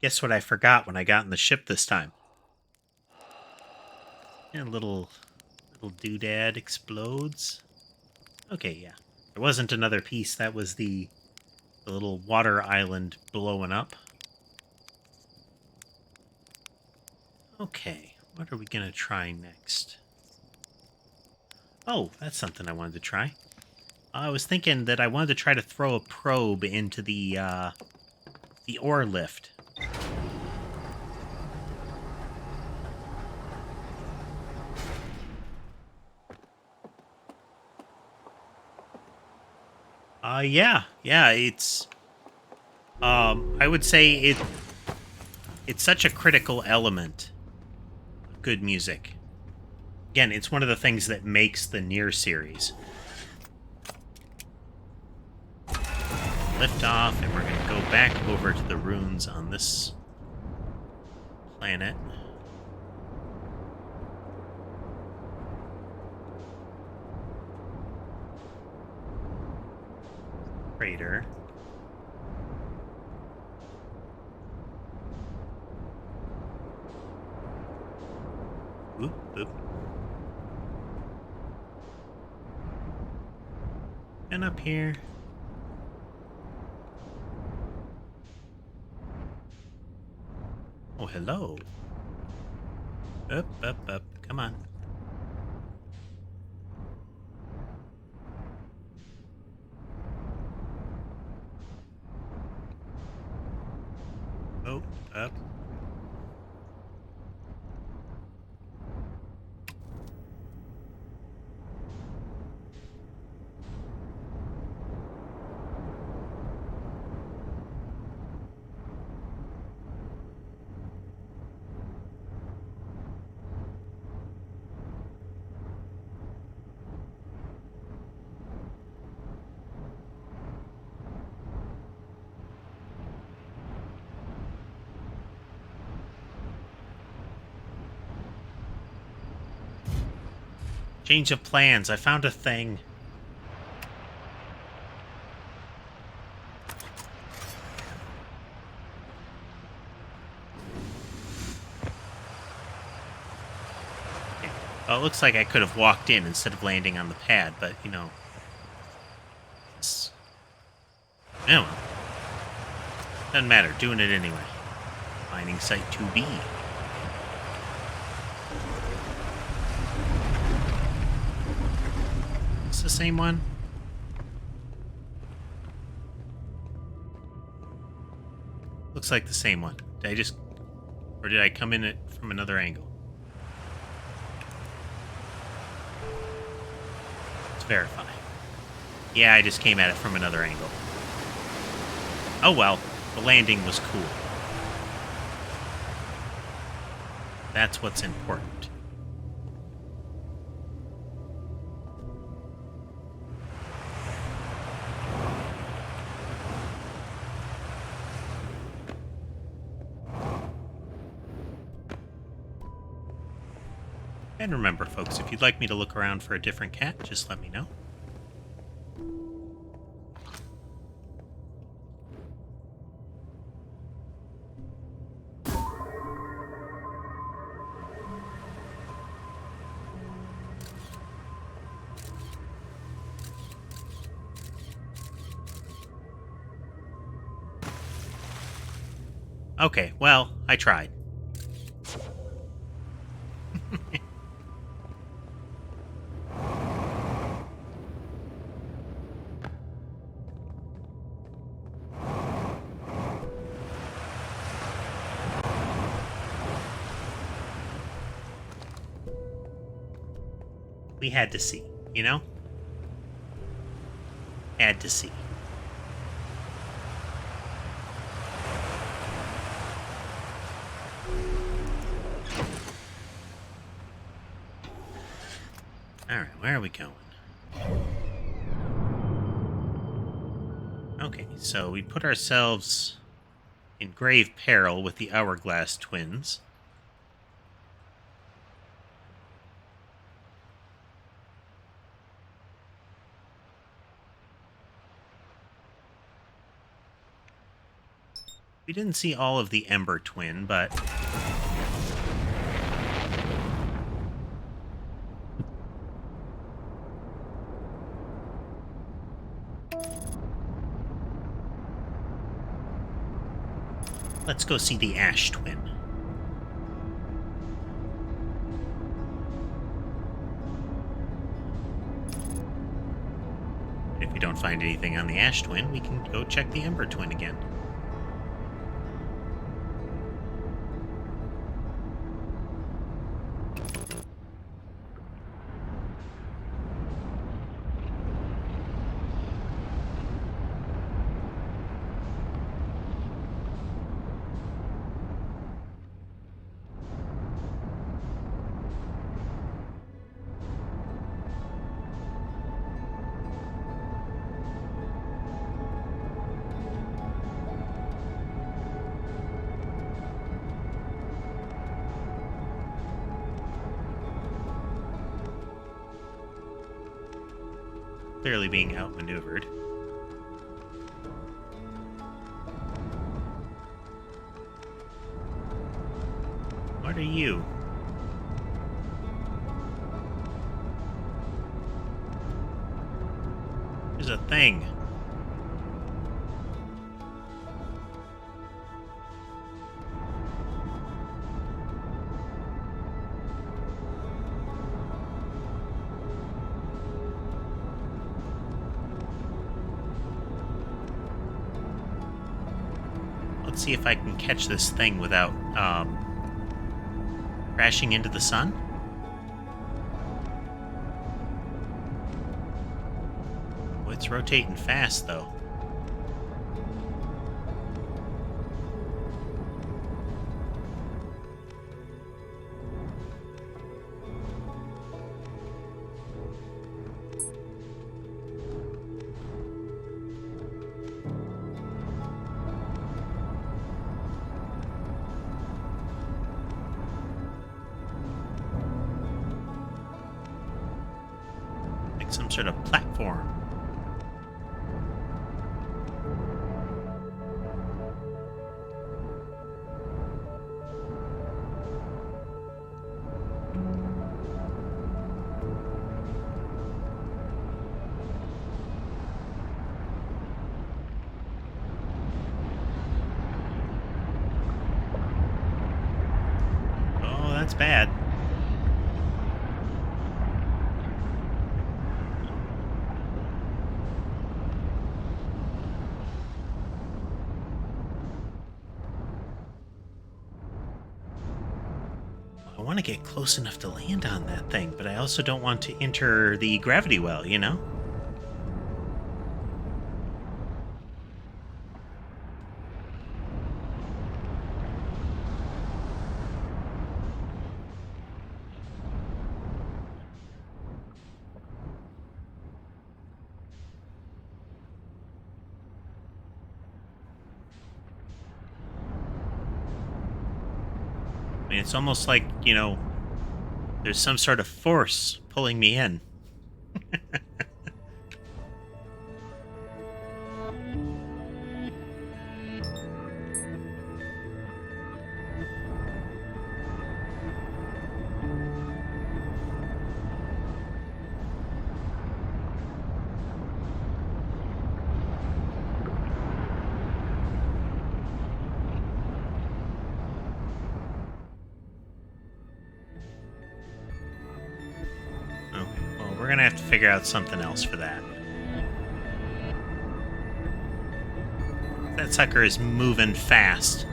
Guess what I forgot when I got in the ship this time? And a little doodad explodes. Okay, yeah. There wasn't another piece. That was the little water island blowing up. Okay, what are we going to try next? Oh, that's something I wanted to try. I was thinking that I wanted to try to throw a probe into the ore lift. Yeah, it's I would say it's such a critical element of good music. Again, it's one of the things that makes the Nier series. Lift off, and we're going to go back over to the ruins on this planet. Crater. Oop, oop. And up here. Oh, hello. Up, up, up. Come on. Oh, up. Change of plans. I found a thing. Okay. Well, it looks like I could have walked in instead of landing on the pad, but, you know. It's... Yeah, well. Doesn't matter. Doing it anyway. Mining site 2B. It's the same one? Looks like the same one. Did I just... Or did I come in it from another angle? Let's verify. Yeah, I just came at it from another angle. Oh well, the landing was cool. That's what's important. And remember, folks, if you'd like me to look around for a different cat, just let me know. Okay, well, I tried. We had to see, you know? Had to see. Alright, where are we going? Okay, so we put ourselves in grave peril with the Hourglass twins. We didn't see all of the Ember Twin, but... let's go see the Ash Twin. If we don't find anything on the Ash Twin, we can go check the Ember Twin again. Clearly being outmaneuvered. What are you? There's a thing. Let's see if I can catch this thing without crashing into the sun. Oh, it's rotating fast, though. Some sort of platform. Oh, that's bad. I want to get close enough to land on that thing, but I also don't want to enter the gravity well, you know? I mean, it's almost like, you know, there's some sort of force pulling me in. We're gonna have to figure out something else for that. That sucker is moving fast.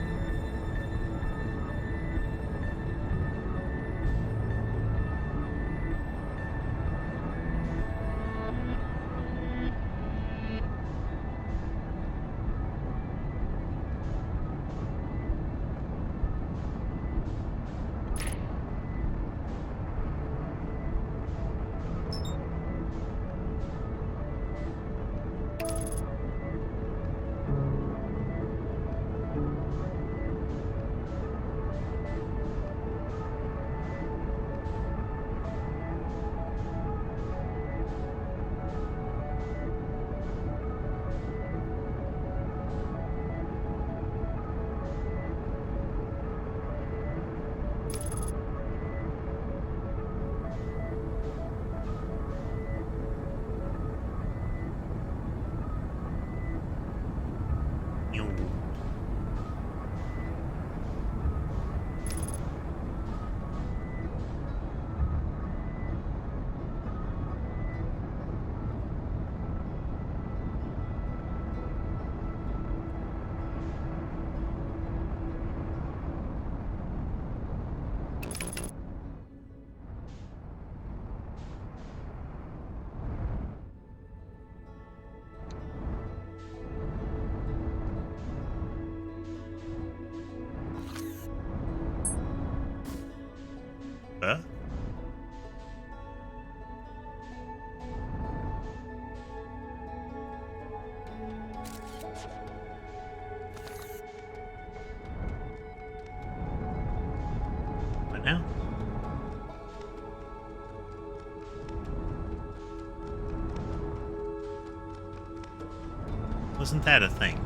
Wasn't that a thing?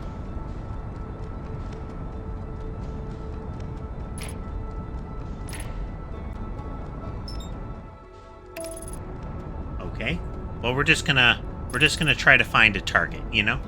Okay. Well, we're just gonna try to find a target, you know?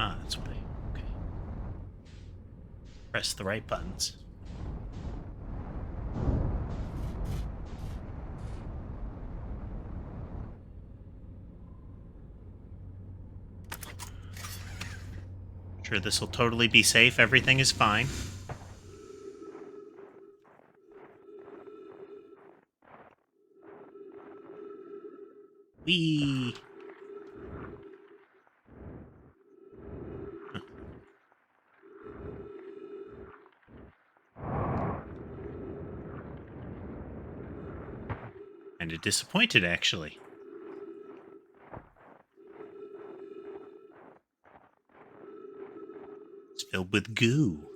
Ah, that's why. Okay. Press the right buttons. Sure, this will totally be safe. Everything is fine. Whee! Kinda disappointed, actually. It's filled with goo.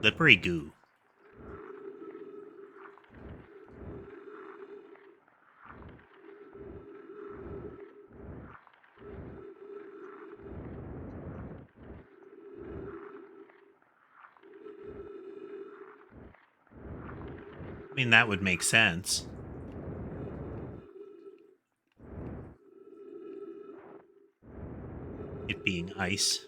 Slippery goo. I mean, that would make sense. It being ice.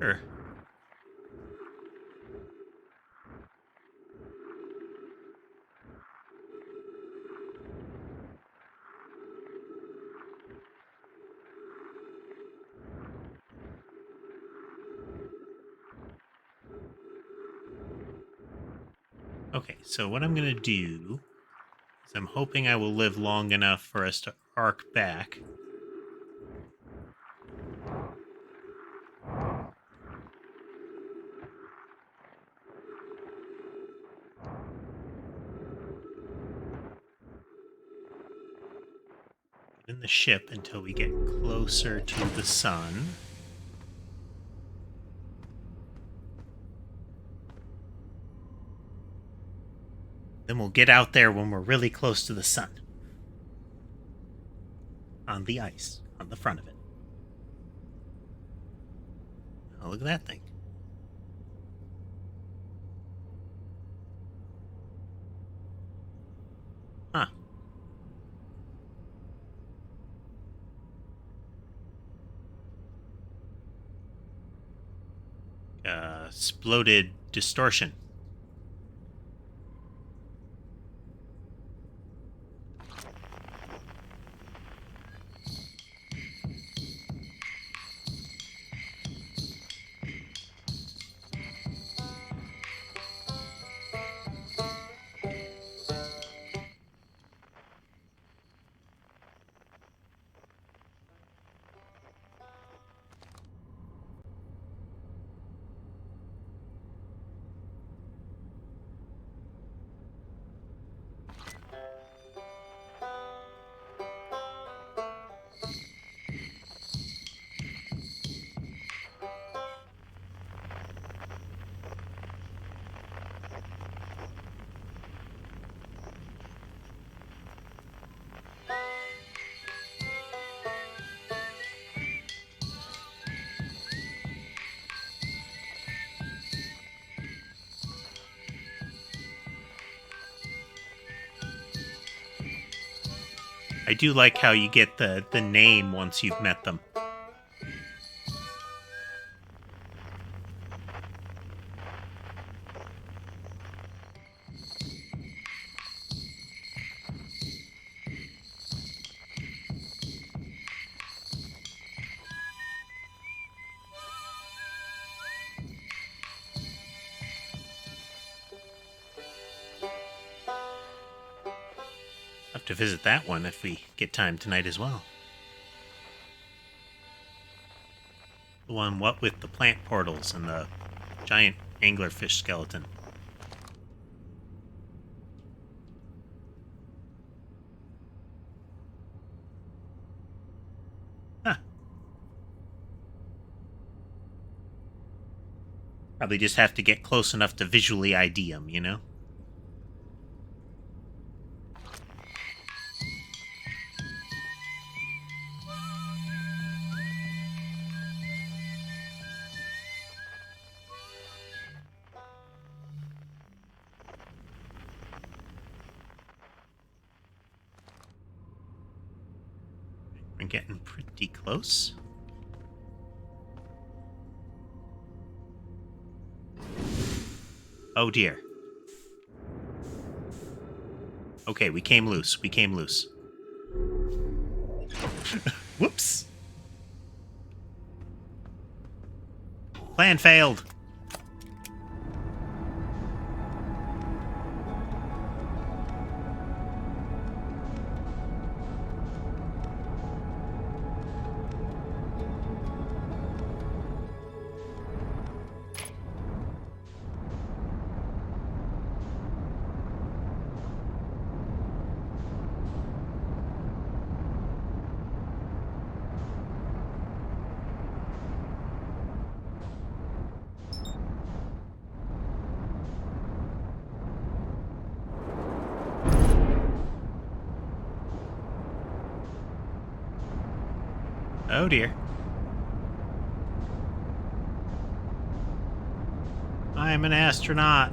Sure. Okay, so what I'm going to do is I'm hoping I will live long enough for us to arc back. In the ship until we get closer to the sun. Then we'll get out there when we're really close to the sun. On the ice, on the front of it. Oh, look at that thing. Huh. Exploded distortion. I do like how you get the name once you've met them. Have to visit that one if we get time tonight as well. The one, what with the plant portals and the giant anglerfish skeleton. Huh. Probably just have to get close enough to visually ID them, you know? We're getting pretty close. Oh dear. Okay, we came loose. We came loose. Whoops. Plan failed. Oh dear. I'm an astronaut.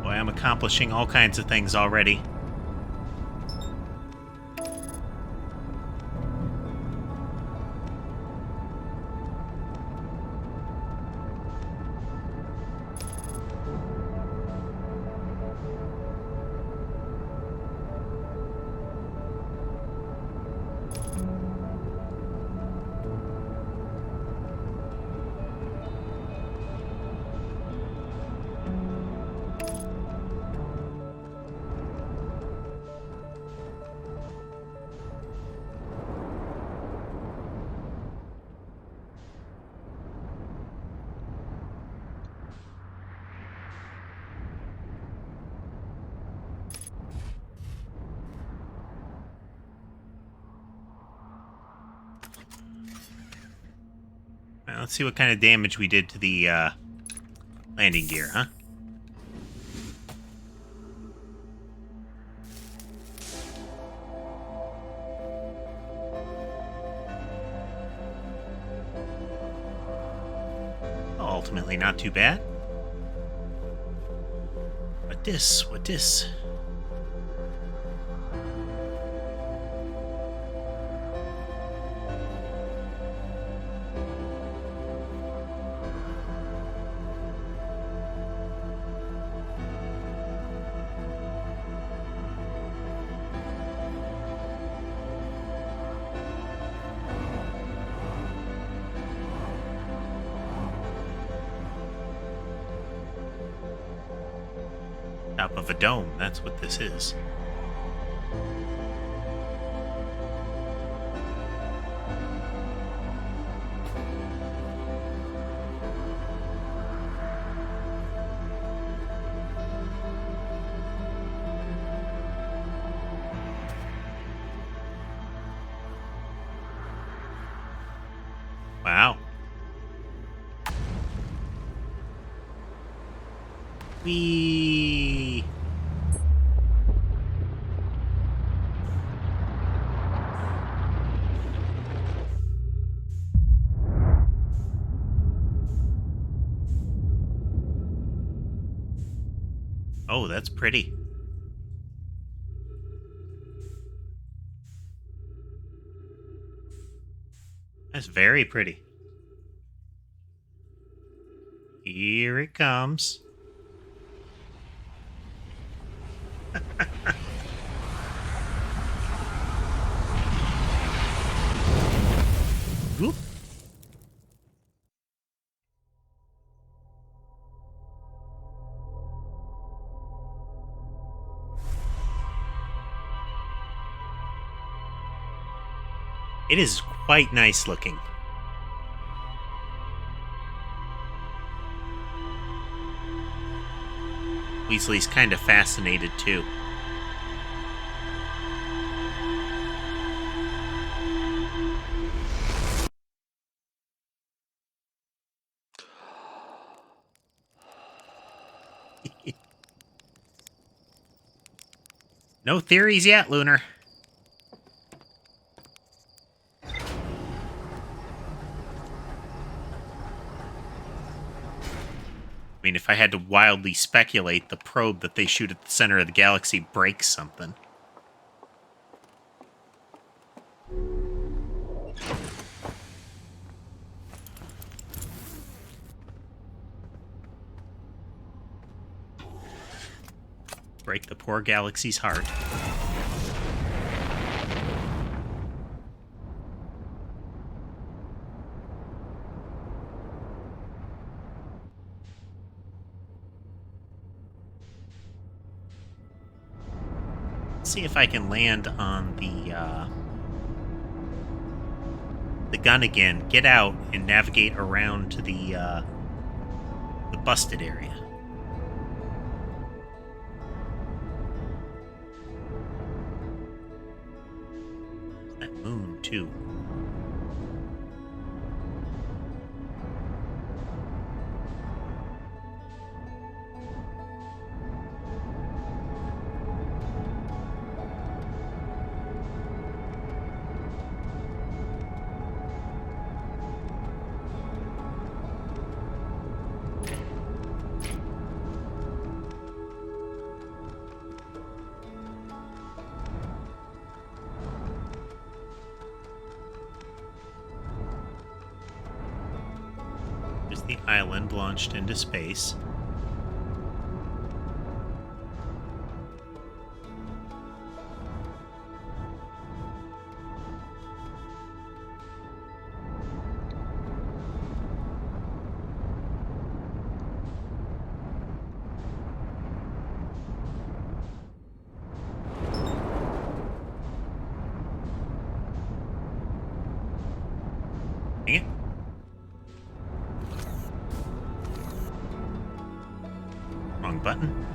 Boy, I'm accomplishing all kinds of things already. Well, let's see what kind of damage we did to the landing gear, huh? Oh, ultimately not too bad. What this? What this? Top of a dome, that's what this is. Wow. Whee! Oh, that's pretty. That's very pretty. Here it comes. Whoop. It is quite nice looking. Weasley's kind of fascinated, too. No theories yet, Lunar. I mean, if I had to wildly speculate, the probe that they shoot at the center of the galaxy breaks something. Break the poor galaxy's heart. Let's see if I can land on the gun again, get out, and navigate around to the busted area. That moon, too. The island launched into space. Dang it. Wrong button.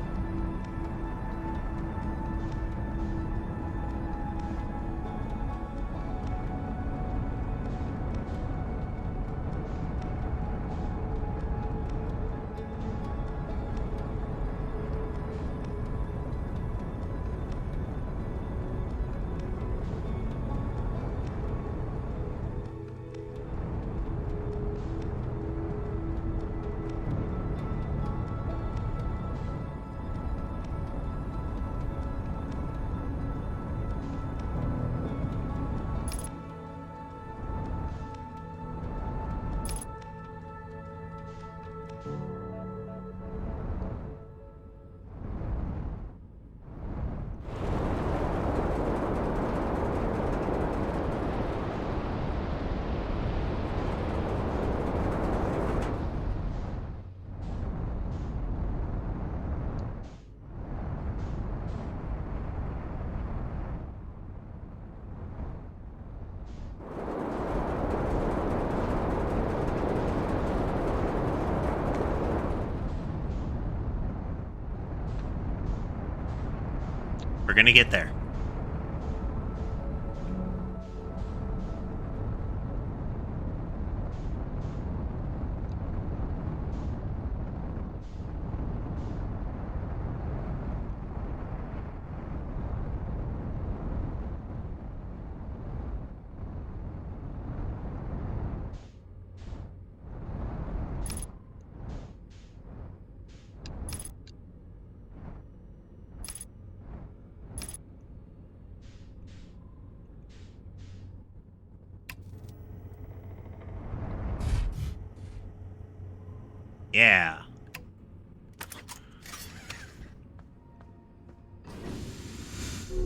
We're gonna get there. Yeah.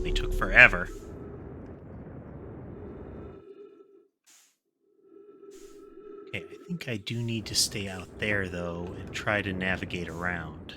They took forever. Okay, I think I do need to stay out there, though, and try to navigate around.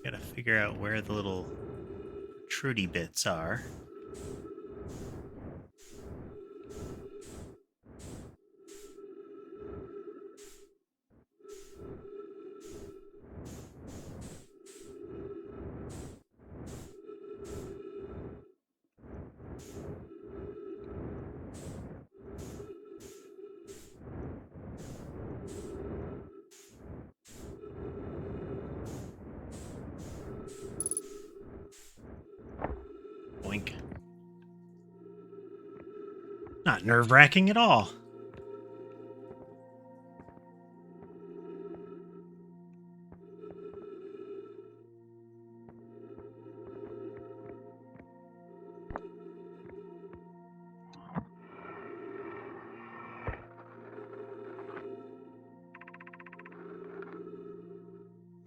Gotta figure out where the little protrudy bits are. Boink. Not nerve-wracking at all.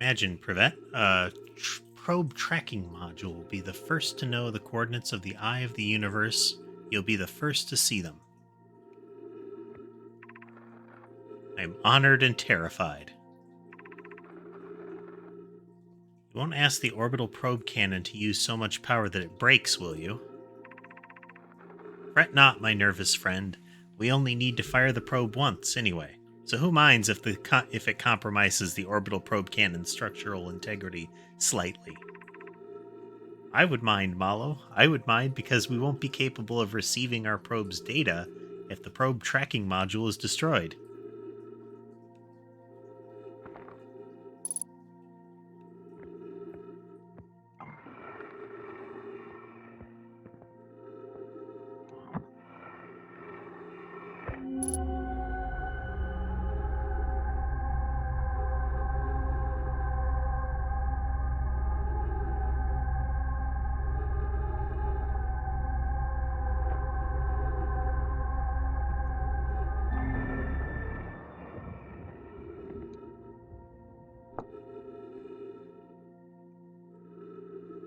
Imagine, Privet, probe tracking module will be the first to know the coordinates of the eye of the universe. You'll be the first to see them. I'm honored and terrified. You won't ask the orbital probe cannon to use so much power that it breaks, will you? Fret not, my nervous friend. We only need to fire the probe once, anyway. So who minds if it compromises the orbital probe cannon's structural integrity slightly? I would mind, Malo. I would mind because we won't be capable of receiving our probe's data if the probe tracking module is destroyed.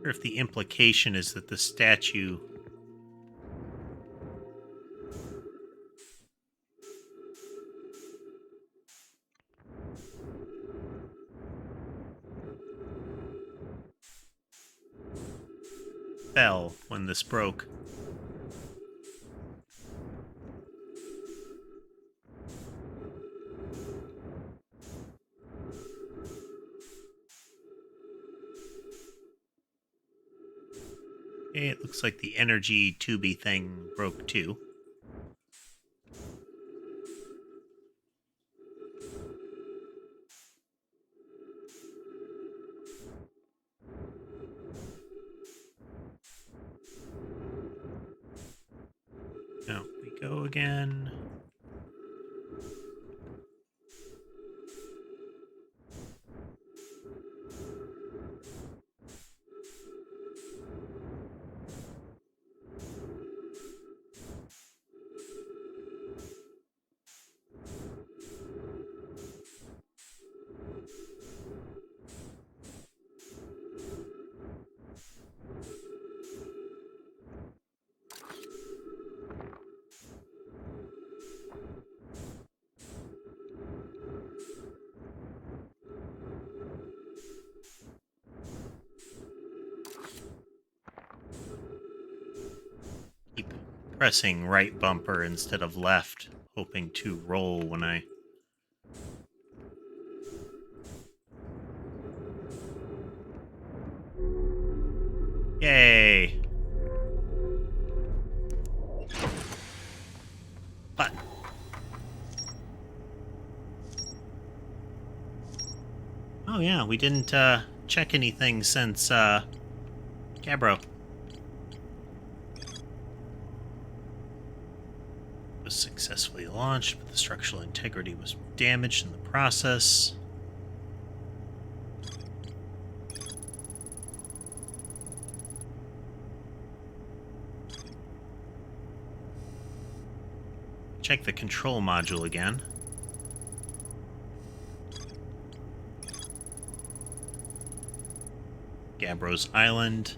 Or if the implication is that the statue fell when this broke. Okay, it looks like the energy tubey thing broke too. Now we go again. pressing right bumper instead of left, hoping to roll when I... Yay! But... Oh yeah, we didn't check anything since Gabbro was successfully launched, but the structural integrity was damaged in the process. Check the control module again. Gabbro's Island.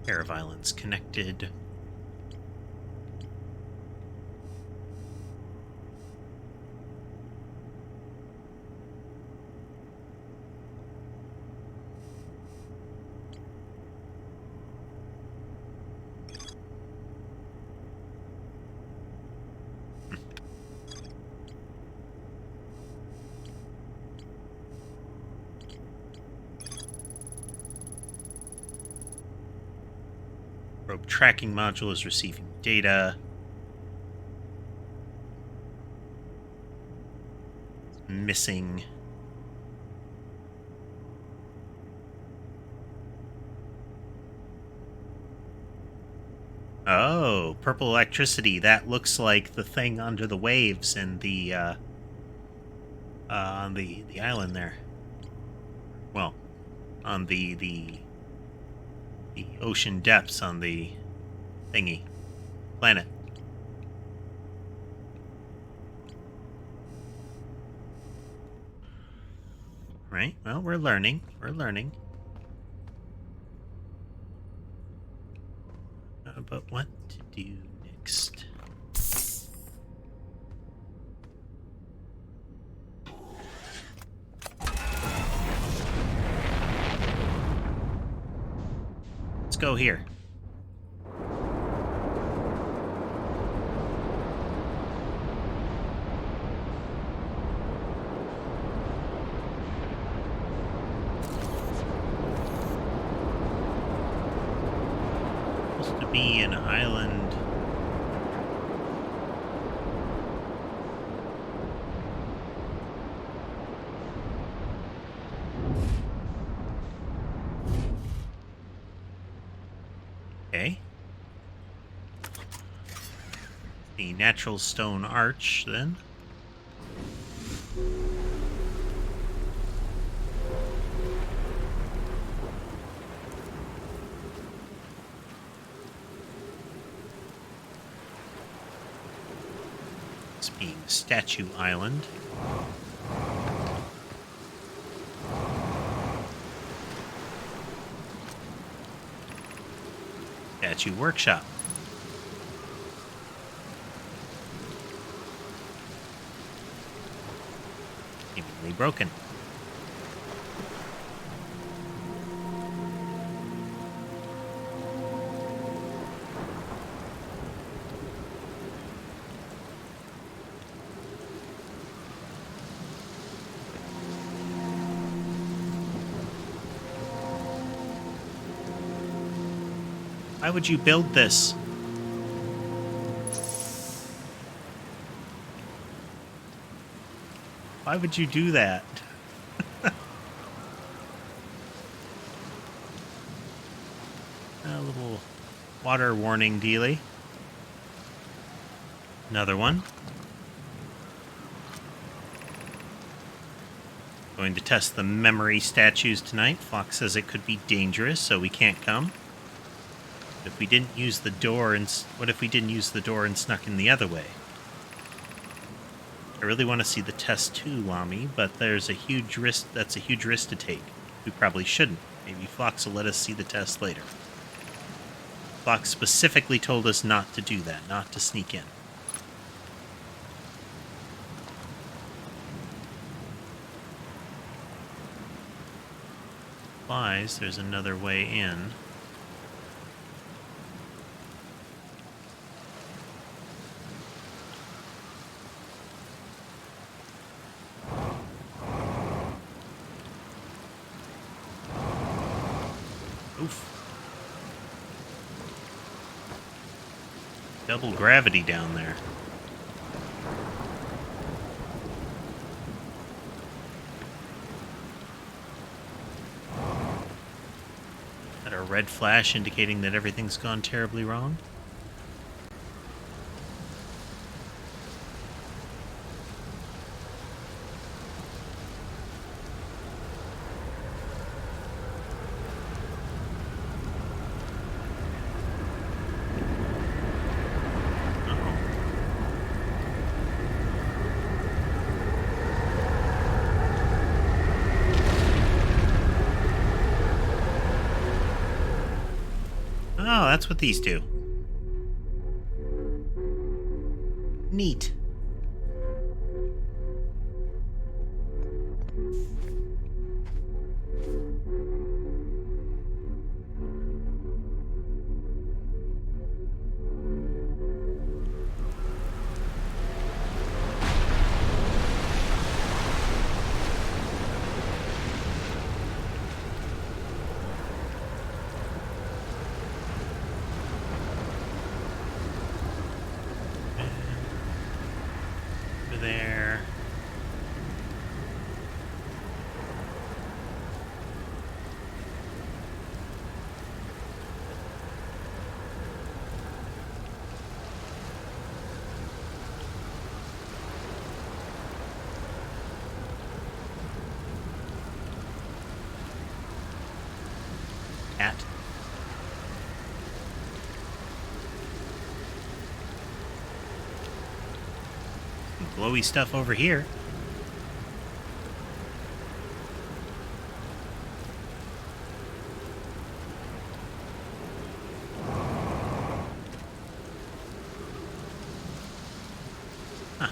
Pair of islands connected. Probe tracking module is receiving data. It's missing. Oh, purple electricity. That looks like the thing under the waves in the on the island there. Well, on the ocean depths on the thingy planet. Right? Well, we're learning. We're learning. But what to do next? Let's go here. Supposed to be an island. Okay. The natural stone arch, then. It's being Statue Island. Statue Workshop. Seemingly broken. Why would you build this? Why would you do that? A little water warning dealy. Another one. Going to test the memory statues tonight. Fox says it could be dangerous, so we can't come. If we didn't use the door and what if we didn't use the door and snuck in the other way? I really want to see the test too, Lamy, but there's a huge risk. That's a huge risk to take. We probably shouldn't. Maybe Fox will let us see the test later. Fox specifically told us not to do that, not to sneak in. implies there's another way in. Oof. Double gravity down there. Is that a red flash indicating that everything's gone terribly wrong? Oh, that's what these do. Neat. There. Cat. Glowy stuff over here. Huh.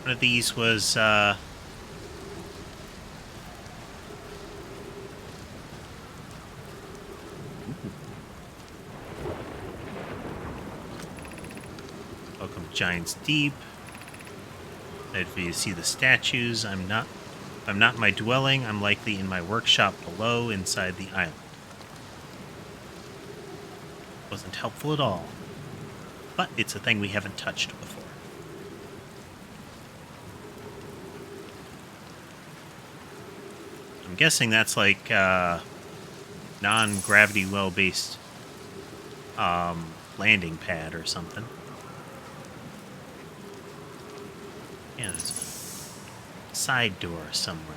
One of these was, Welcome to Giants Deep. Excited for you to see the statues. If I'm not in my dwelling, I'm likely in my workshop below inside the island. Wasn't helpful at all. But it's a thing we haven't touched before. I'm guessing that's like non-gravity well-based landing pad or something. Yeah, there's a side door somewhere.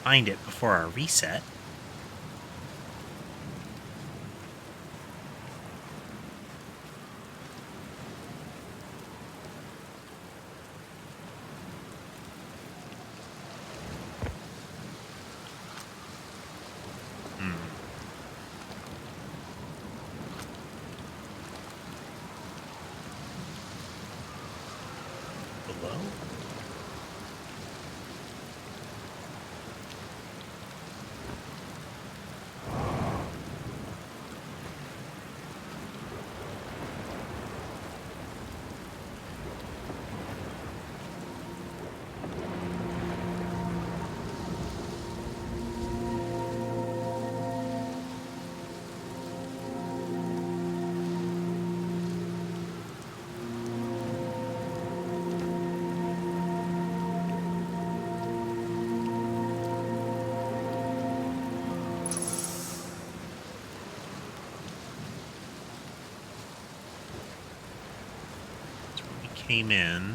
Find it before our reset. Below? Came in.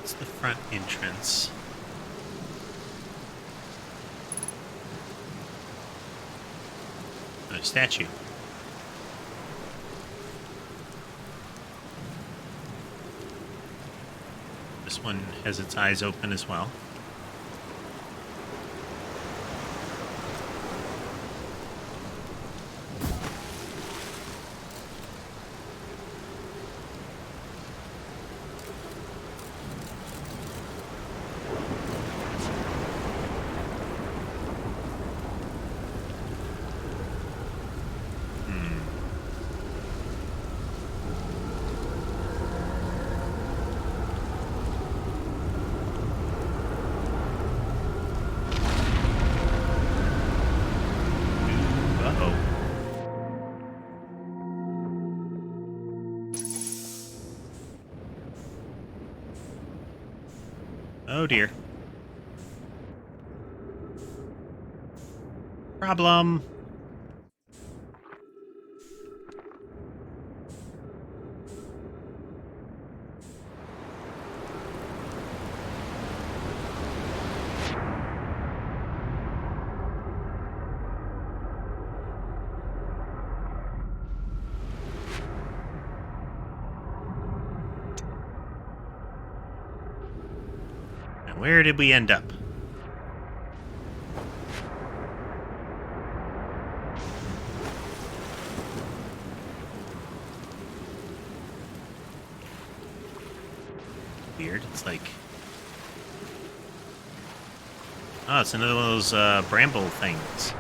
What's the front entrance? A statue. This one has its eyes open as well. Oh dear. Problem. Now, where did we end up? Weird. It's like... Oh, it's another one of those bramble things.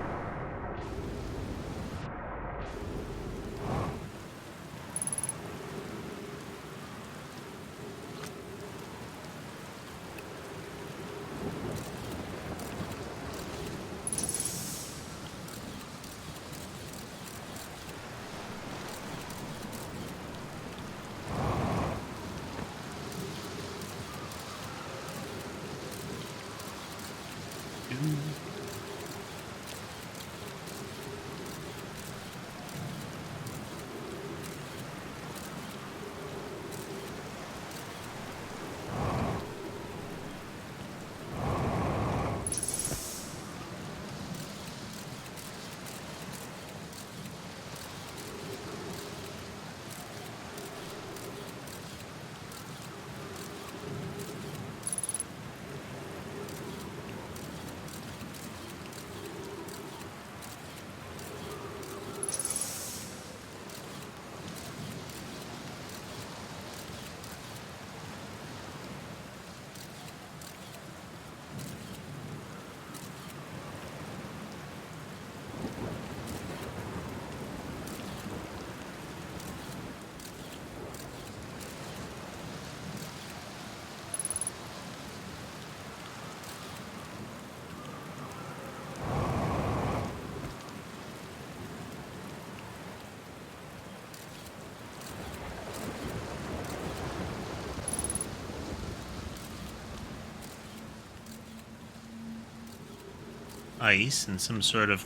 Ice and some sort of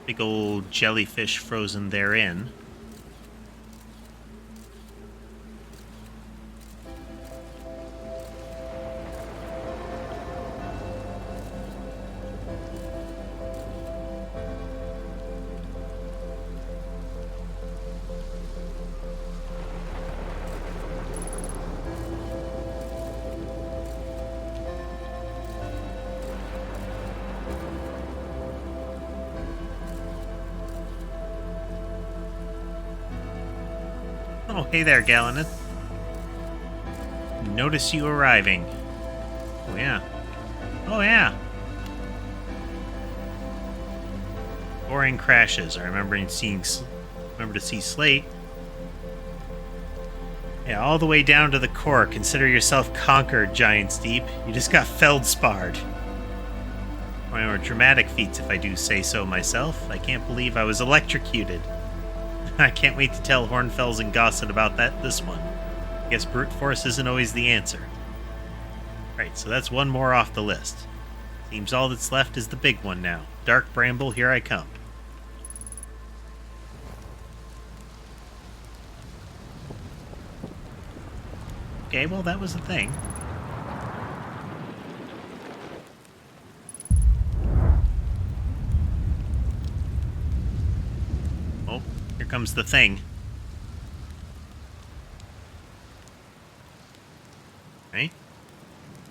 big old jellyfish frozen therein. Oh, hey there, Galenith. Notice you arriving. Oh, yeah. Oh, yeah. Boring crashes. I remember to see Slate. Yeah, all the way down to the core. Consider yourself conquered, Giant's Deep. You just got feldsparred. One of more dramatic feats, if I do say so myself. I can't believe I was electrocuted. I can't wait to tell Hornfels and Gossett about this one. Guess brute force isn't always the answer. Right, so that's one more off the list. Seems all that's left is the big one now. Dark Bramble, here I come. Okay, well, that was a thing. Oh, here comes the thing. Right?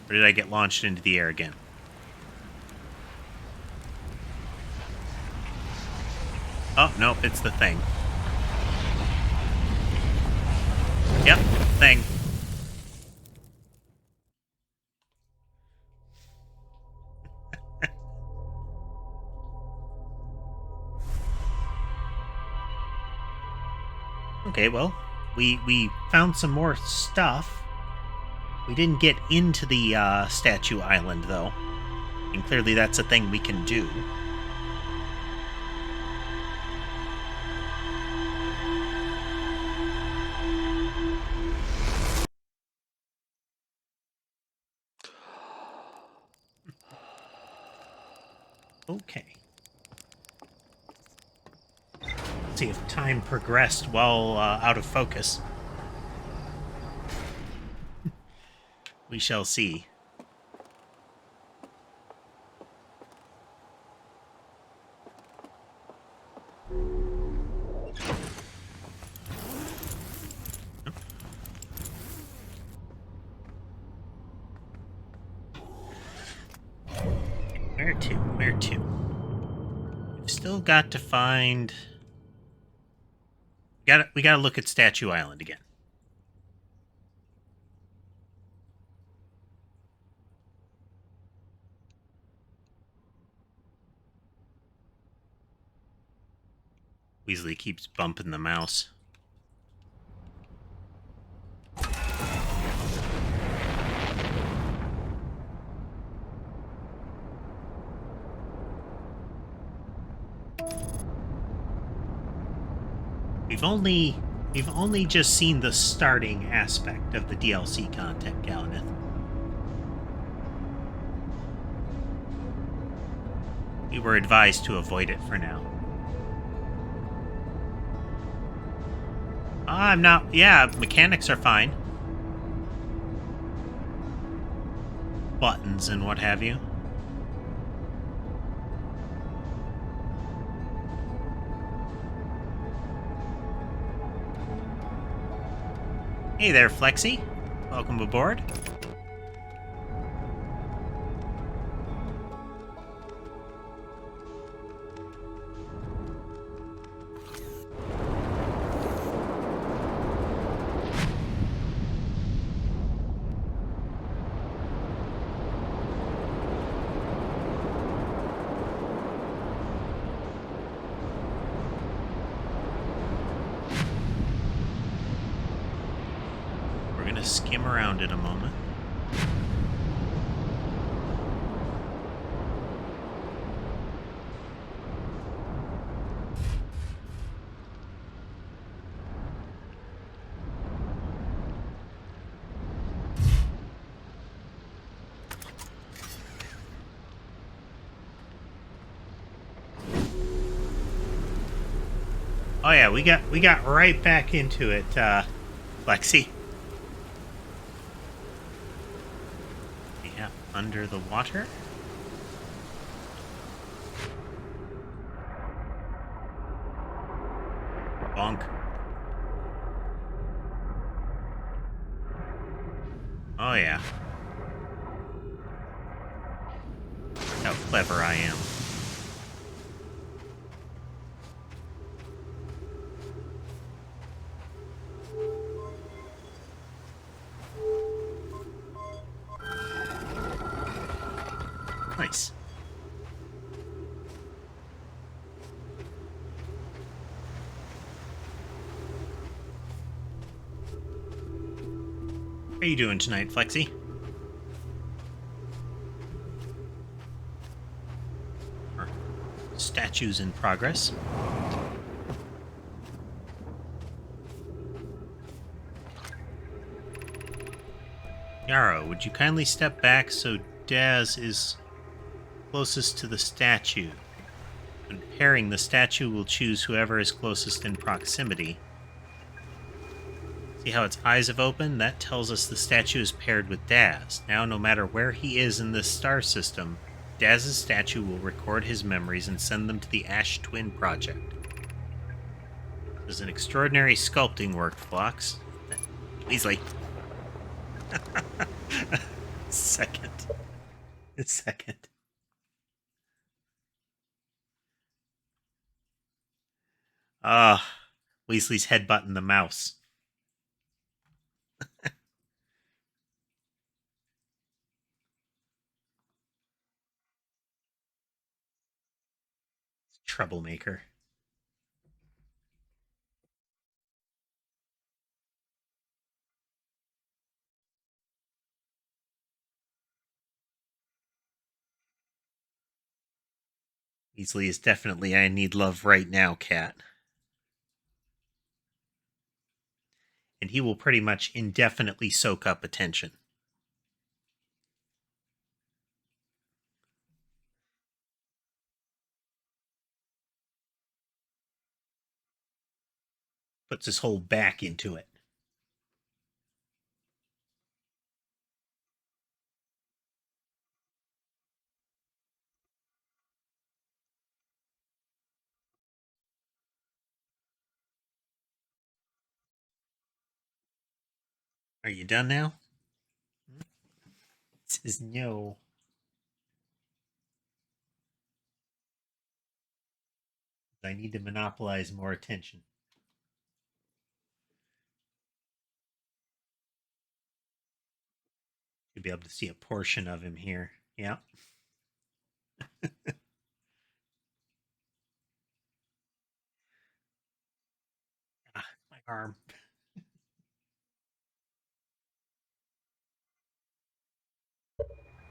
Or did I get launched into the air again? Oh, nope, it's the thing. Yep, thing. Okay, well, we found some more stuff. We didn't get into the statue island, though. And clearly that's a thing we can do. Okay. Let's see if time progressed while out of focus. We shall see. Where to? Where to? We've still got to find... We gotta look at Statue Island again. Weasley keeps bumping the mouse. We've only just seen the starting aspect of the DLC content, Galanith. We were advised to avoid it for now. I'm not... Yeah, mechanics are fine. Buttons and what have you. Hey there, Flexi. Welcome aboard. Skim around in a moment. Oh yeah, we got right back into it, Lexi. Under the water? Bonk. Oh yeah. How clever I am. Nice. How are you doing tonight, Flexi? Statues in progress. Yarrow, would you kindly step back so Daz is closest to the statue? When pairing, the statue will choose whoever is closest in proximity. See how its eyes have opened? That tells us the statue is paired with Daz. Now, no matter where he is in this star system, Daz's statue will record his memories and send them to the Ash Twin Project. There's an extraordinary sculpting work, Phlox. Weasley. Second. Second. Ah, Weasley's headbutting the mouse. Troublemaker. Weasley is definitely I need love right now, cat. And he will pretty much indefinitely soak up attention. Puts his whole back into it. Are you done now? It says no. I need to monopolize more attention. You'll be able to see a portion of him here. Yeah. Ah, my arm.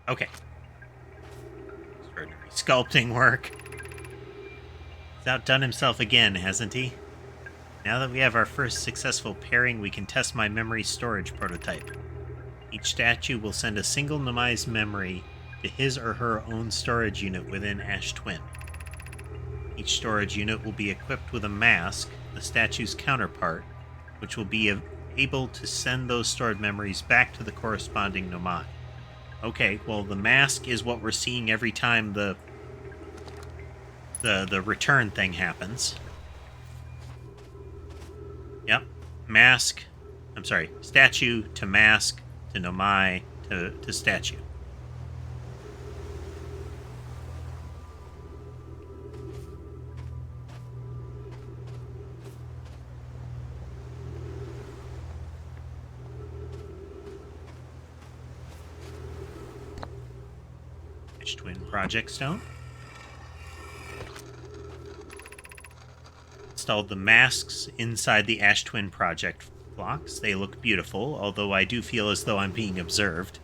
Okay. Extraordinary sculpting work. He's outdone himself again, hasn't he? Now that we have our first successful pairing, we can test my memory storage prototype. Each statue will send a single Nemai's memory to his or her own storage unit within Ash Twin. Each storage unit will be equipped with a mask, the statue's counterpart, which will be able to send those stored memories back to the corresponding Nomai. Okay, well, the mask is what we're seeing every time the return thing happens. Yep. Mask. I'm sorry. Statue to mask to Nomai to statue. Ash Twin Project Stone. Installed the masks inside the Ash Twin Project blocks. They look beautiful, although I do feel as though I'm being observed.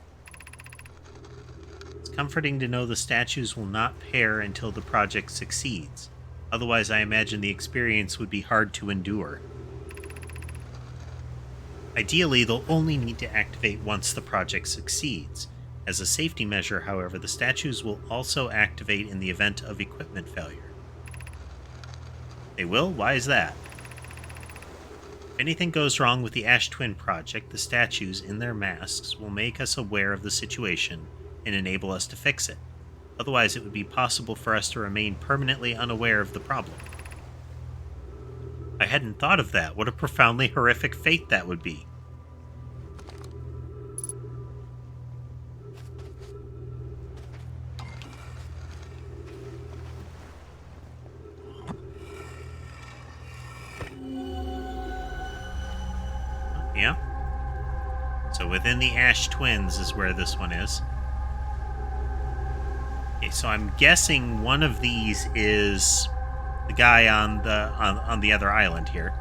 It's comforting to know the statues will not pair until the project succeeds. Otherwise, I imagine the experience would be hard to endure. Ideally, they'll only need to activate once the project succeeds. As a safety measure, however, the statues will also activate in the event of equipment failure. They will? Why is that? If anything goes wrong with the Ash Twin project, the statues in their masks will make us aware of the situation and enable us to fix it. Otherwise, it would be possible for us to remain permanently unaware of the problem. I hadn't thought of that. What a profoundly horrific fate that would be. Yeah. So within the Ash Twins is where this one is. Okay, so I'm guessing one of these is the guy on the other island here.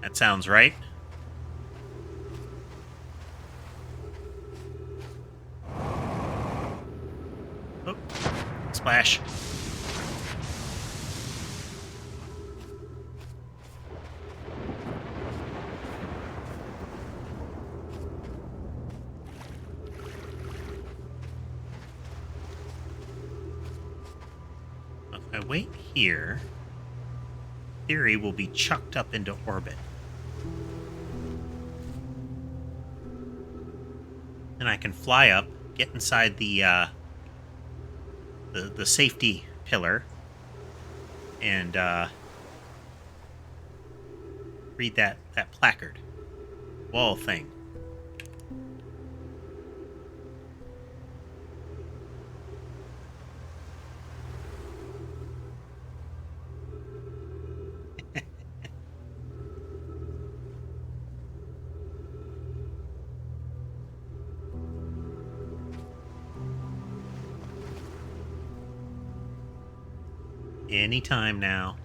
That sounds right. Oh, splash. If I wait here, theory will be chucked up into orbit. Then I can fly up, get inside the safety pillar, and read that placard wall thing. Anytime now.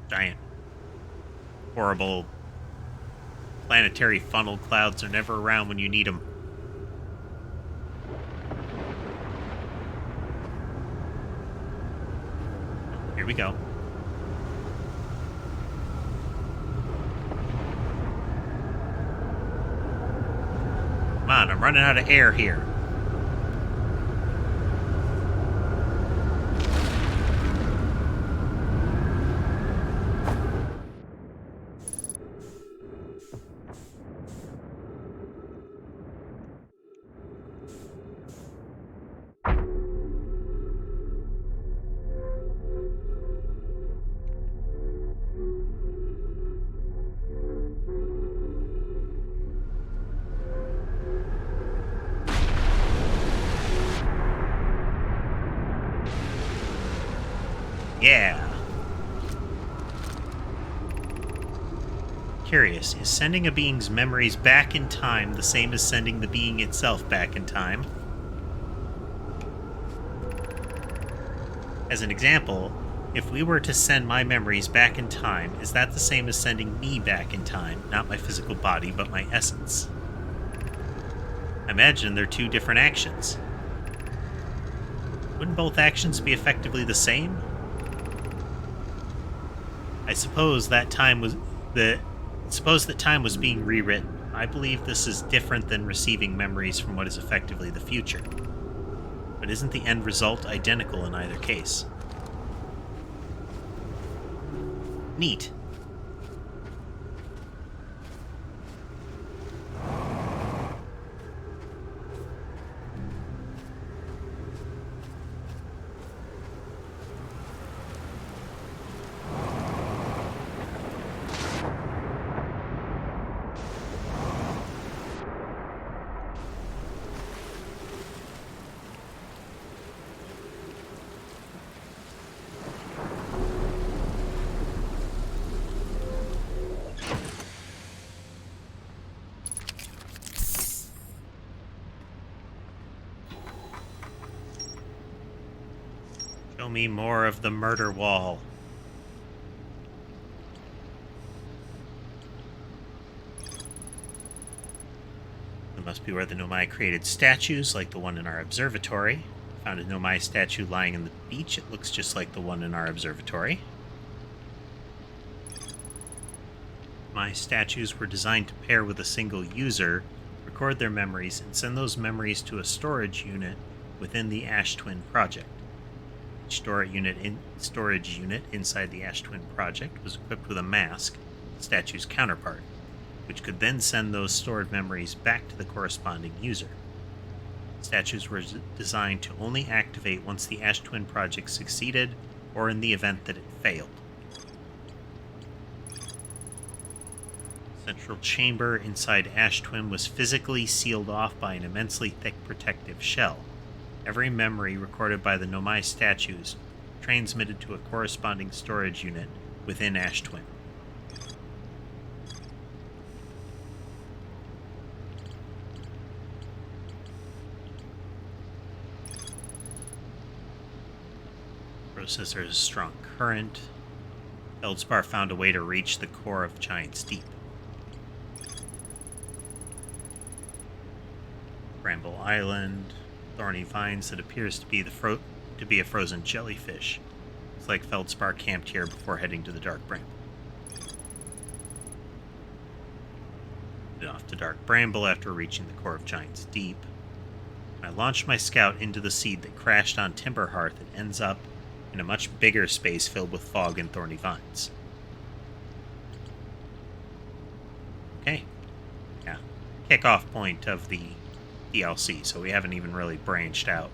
Giant, horrible planetary funnel clouds are never around when you need them. Here we go. Come on, I'm running out of air here. Yeah. Curious, is sending a being's memories back in time the same as sending the being itself back in time? As an example, if we were to send my memories back in time, is that the same as sending me back in time? Not my physical body, but my essence. I imagine they're two different actions. Wouldn't both actions be effectively the same? I suppose that time was time was being rewritten. I believe this is different than receiving memories from what is effectively the future. But isn't the end result identical in either case? Neat. Show me more of the murder wall. It must be where the Nomai created statues, like the one in our observatory. Found a Nomai statue lying on the beach. It looks just like the one in our observatory. My statues were designed to pair with a single user, record their memories, and send those memories to a storage unit within the Ash Twin project. Each storage unit inside the Ash Twin project was equipped with a mask, the statue's counterpart, which could then send those stored memories back to the corresponding user. Statues were designed to only activate once the Ash Twin project succeeded, or in the event that it failed. Central chamber inside Ash Twin was physically sealed off by an immensely thick protective shell. Every memory recorded by the Nomai statues transmitted to a corresponding storage unit within Ash Twin. Processor's strong current. Feldspar found a way to reach the core of Giant's Deep. Bramble Island. Thorny vines that appears to be a frozen jellyfish. It's like Feldspar camped here before heading to the Dark Bramble. Headed off to Dark Bramble after reaching the core of Giant's Deep. I launched my scout into the seed that crashed on Timberhearth and ends up in a much bigger space filled with fog and thorny vines. kickoff point of the DLC, so we haven't even really branched out.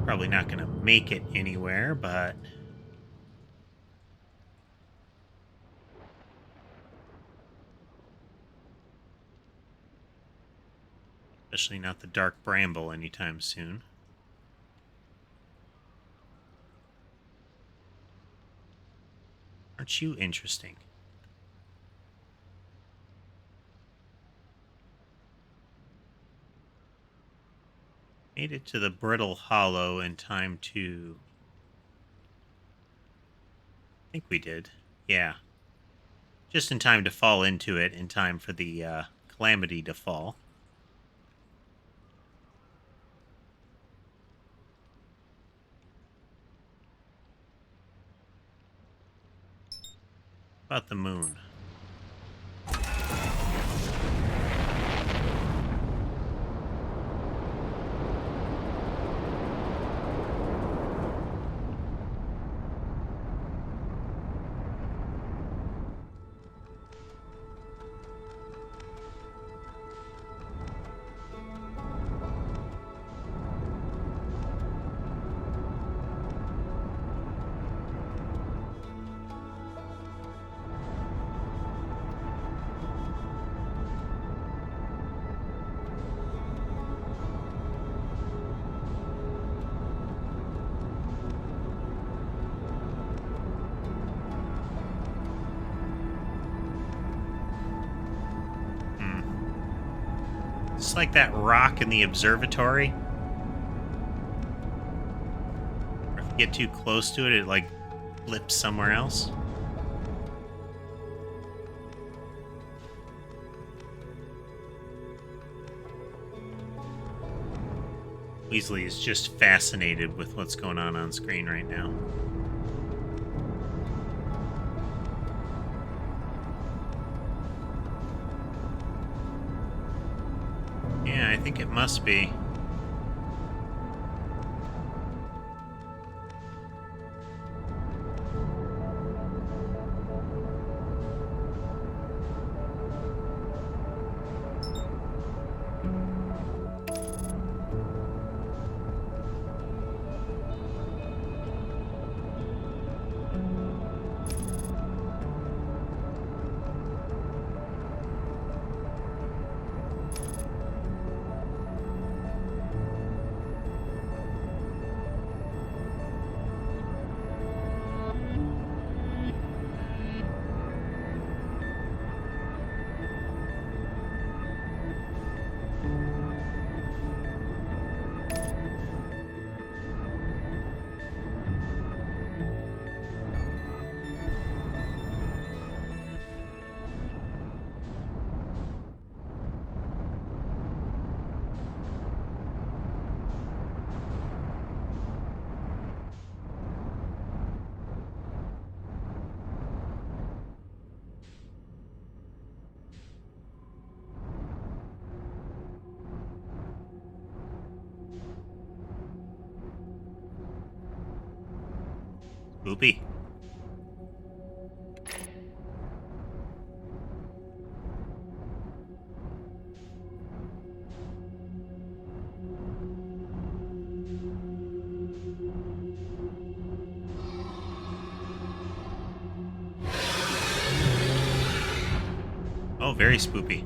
Probably not going to make it anywhere, but... especially not the dark bramble anytime soon. Aren't you interesting? Made it to the brittle hollow in time to... I think we did. Yeah. Just in time to fall into it, in time for the calamity to fall. About the moon. It's like that rock in the observatory. Or if you get too close to it, it like flips somewhere else. Weasley is just fascinated with what's going on screen right now. Yeah, I think it must be. Spoopy. Oh, very spoopy.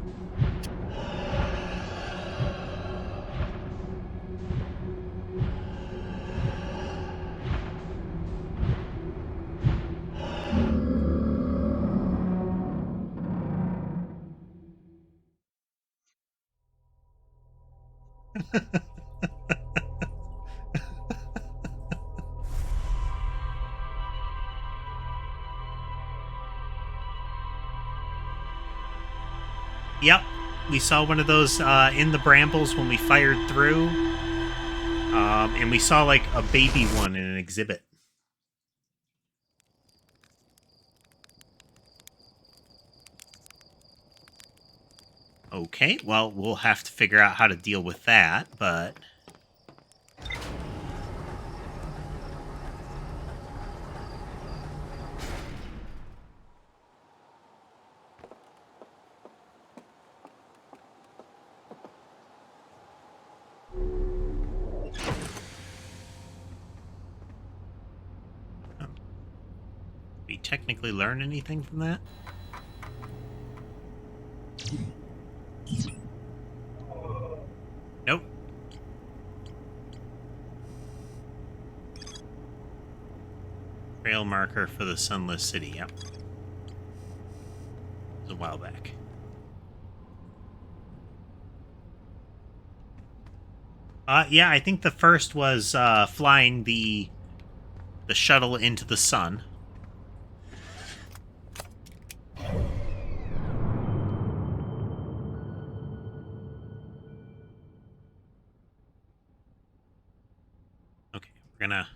Yep, we saw one of those in the brambles when we fired through. And we saw like a baby one in an exhibit. Okay, well, we'll have to figure out how to deal with that, but... Did we technically learn anything from that? Nope. Trail marker for the Sunless City, yep. It was a while back. Yeah, I think the first was flying the shuttle into the sun. Okay, we're gonna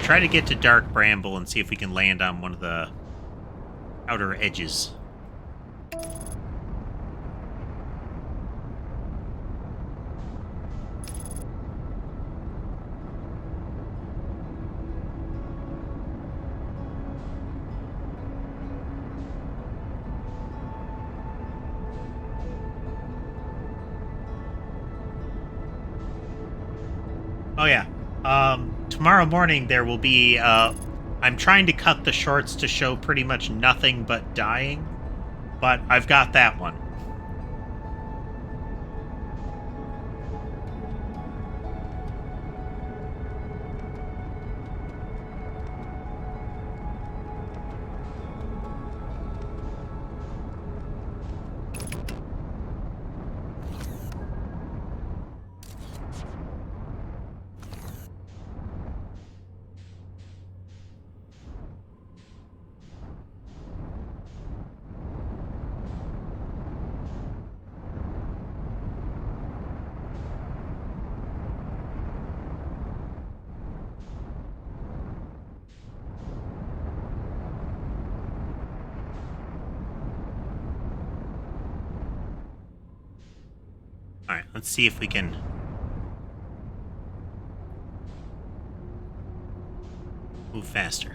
try to get to Dark Bramble and see if we can land on one of the outer edges. Oh yeah. Tomorrow morning there will be, I'm trying to cut the shorts to show pretty much nothing but dying, but I've got that one. Alright, let's see if we can... move faster.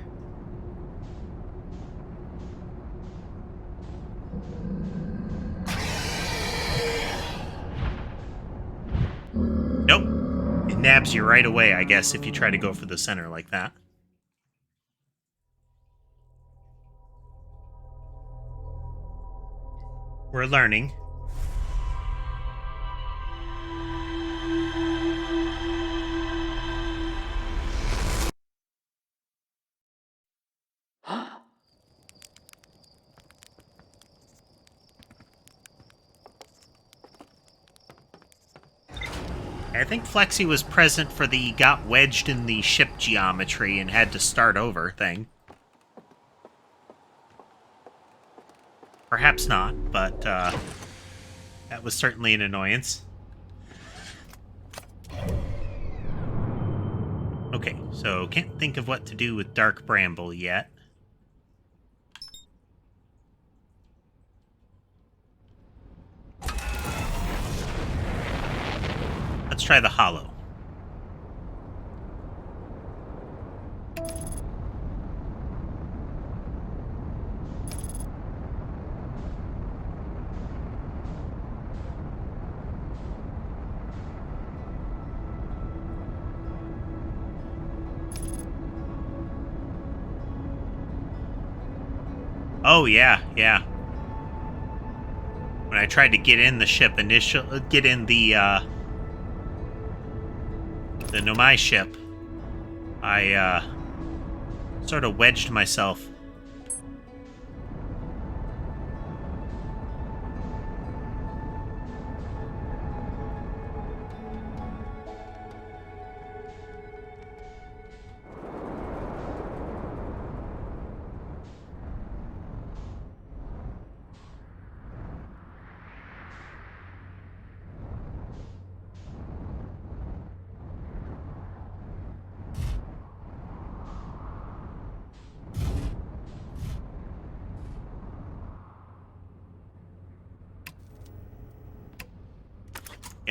Nope. It nabs you right away, I guess, if you try to go for the center like that. We're learning. I think Flexi was present for the got wedged in the ship geometry and had to start over thing. Perhaps not, but that was certainly an annoyance. Okay, so can't think of what to do with Dark Bramble yet. Let's try the Hollow. Oh, yeah, yeah. When I tried to get in the ship get in the Nomai ship, I, sort of wedged myself.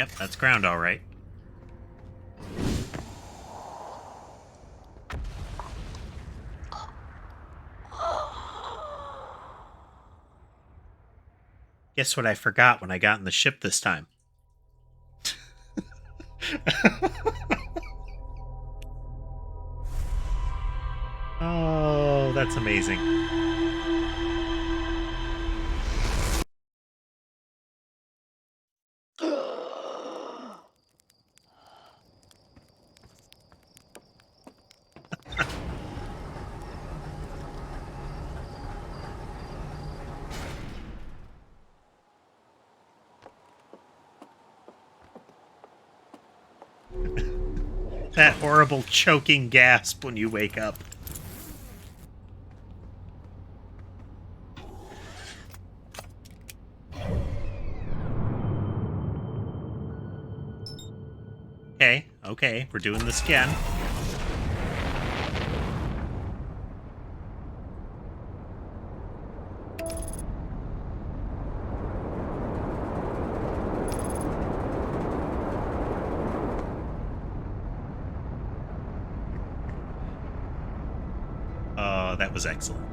Yep, that's ground all right. Guess what I forgot when I got in the ship this time? Oh, that's amazing. That horrible choking gasp when you wake up. Okay, we're doing this again. Oh, that was excellent.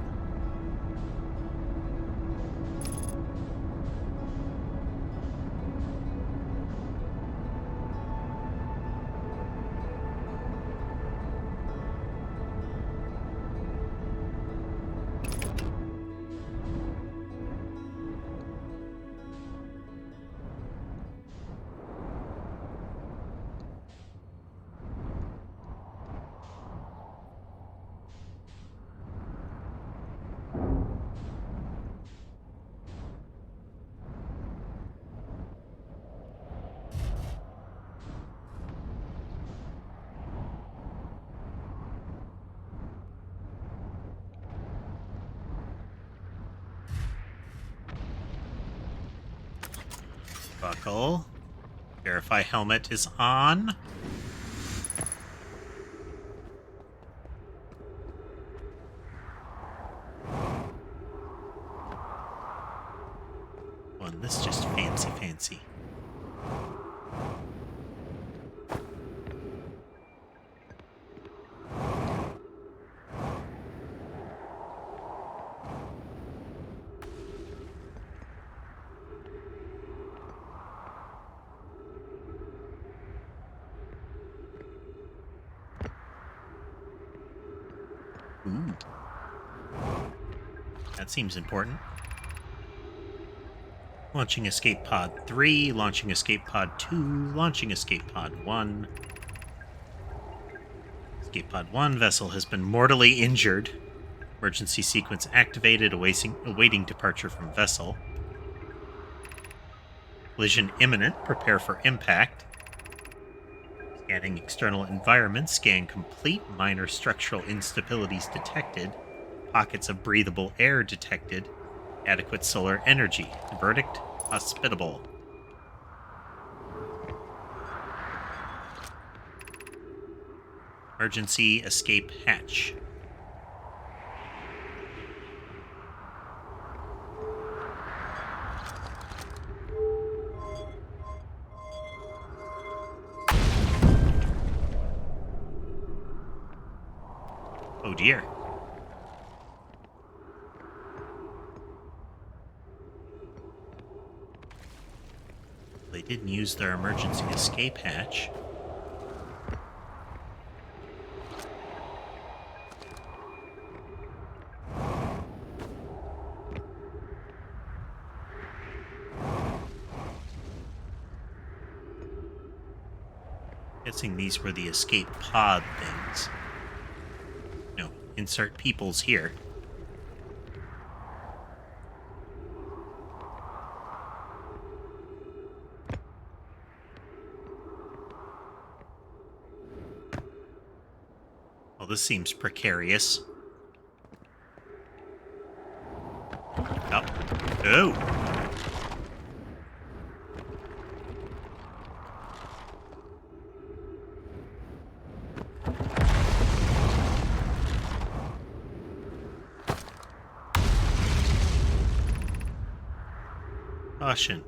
Buckle. Verify helmet is on. Well, and this is just fancy. Ooh. That seems important. Launching Escape Pod 3, launching Escape Pod 2, launching Escape Pod 1. Escape Pod 1, vessel has been mortally injured. Emergency sequence activated, awaiting departure from vessel. Collision imminent, prepare for impact. Scanning external environment, scan complete, minor structural instabilities detected. Pockets of breathable air detected. Adequate solar energy. Verdict, hospitable. Emergency escape hatch. Oh dear. They didn't use their emergency escape hatch. Guessing these were the escape pod things. No, insert peoples here. Well, this seems precarious. Oh. Oh! Caution.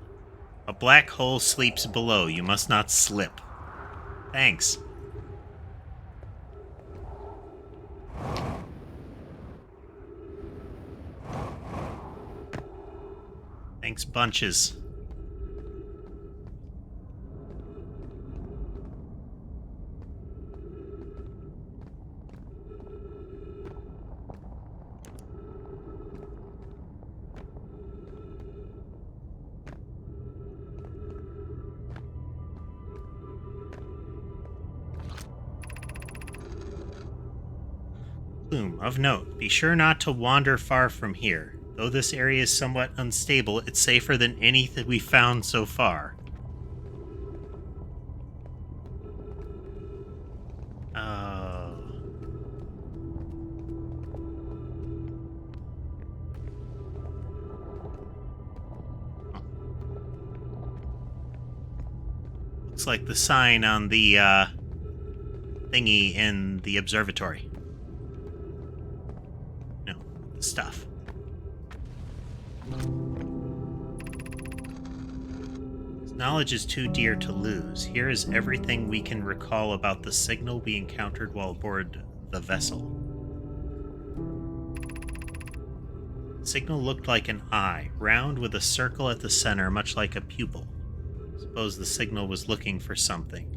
A black hole sleeps below. You must not slip. Thanks. Thanks bunches. Plume, of note, be sure not to wander far from here. Though this area is somewhat unstable, it's safer than anything we've found so far. Looks like the sign on the thingy in the observatory. No, the stuff. Knowledge is too dear to lose. Here is everything we can recall about the signal we encountered while aboard the vessel. The signal looked like an eye, round with a circle at the center, much like a pupil. Suppose the signal was looking for something.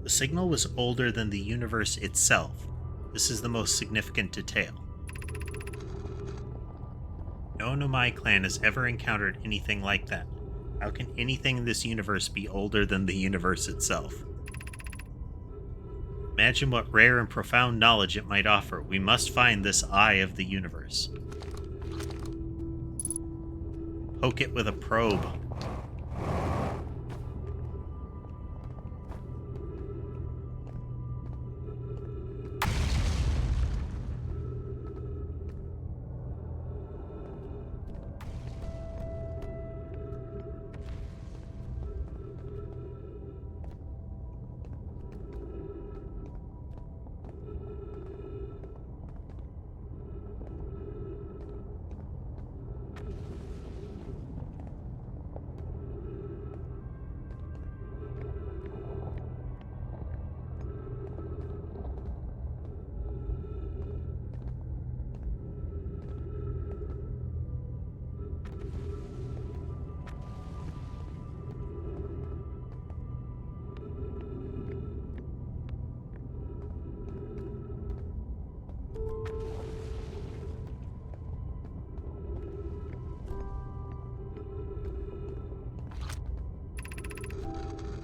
The signal was older than the universe itself. This is the most significant detail. No Nomai clan has ever encountered anything like that. How can anything in this universe be older than the universe itself? Imagine what rare and profound knowledge it might offer. We must find this eye of the universe. Poke it with a probe.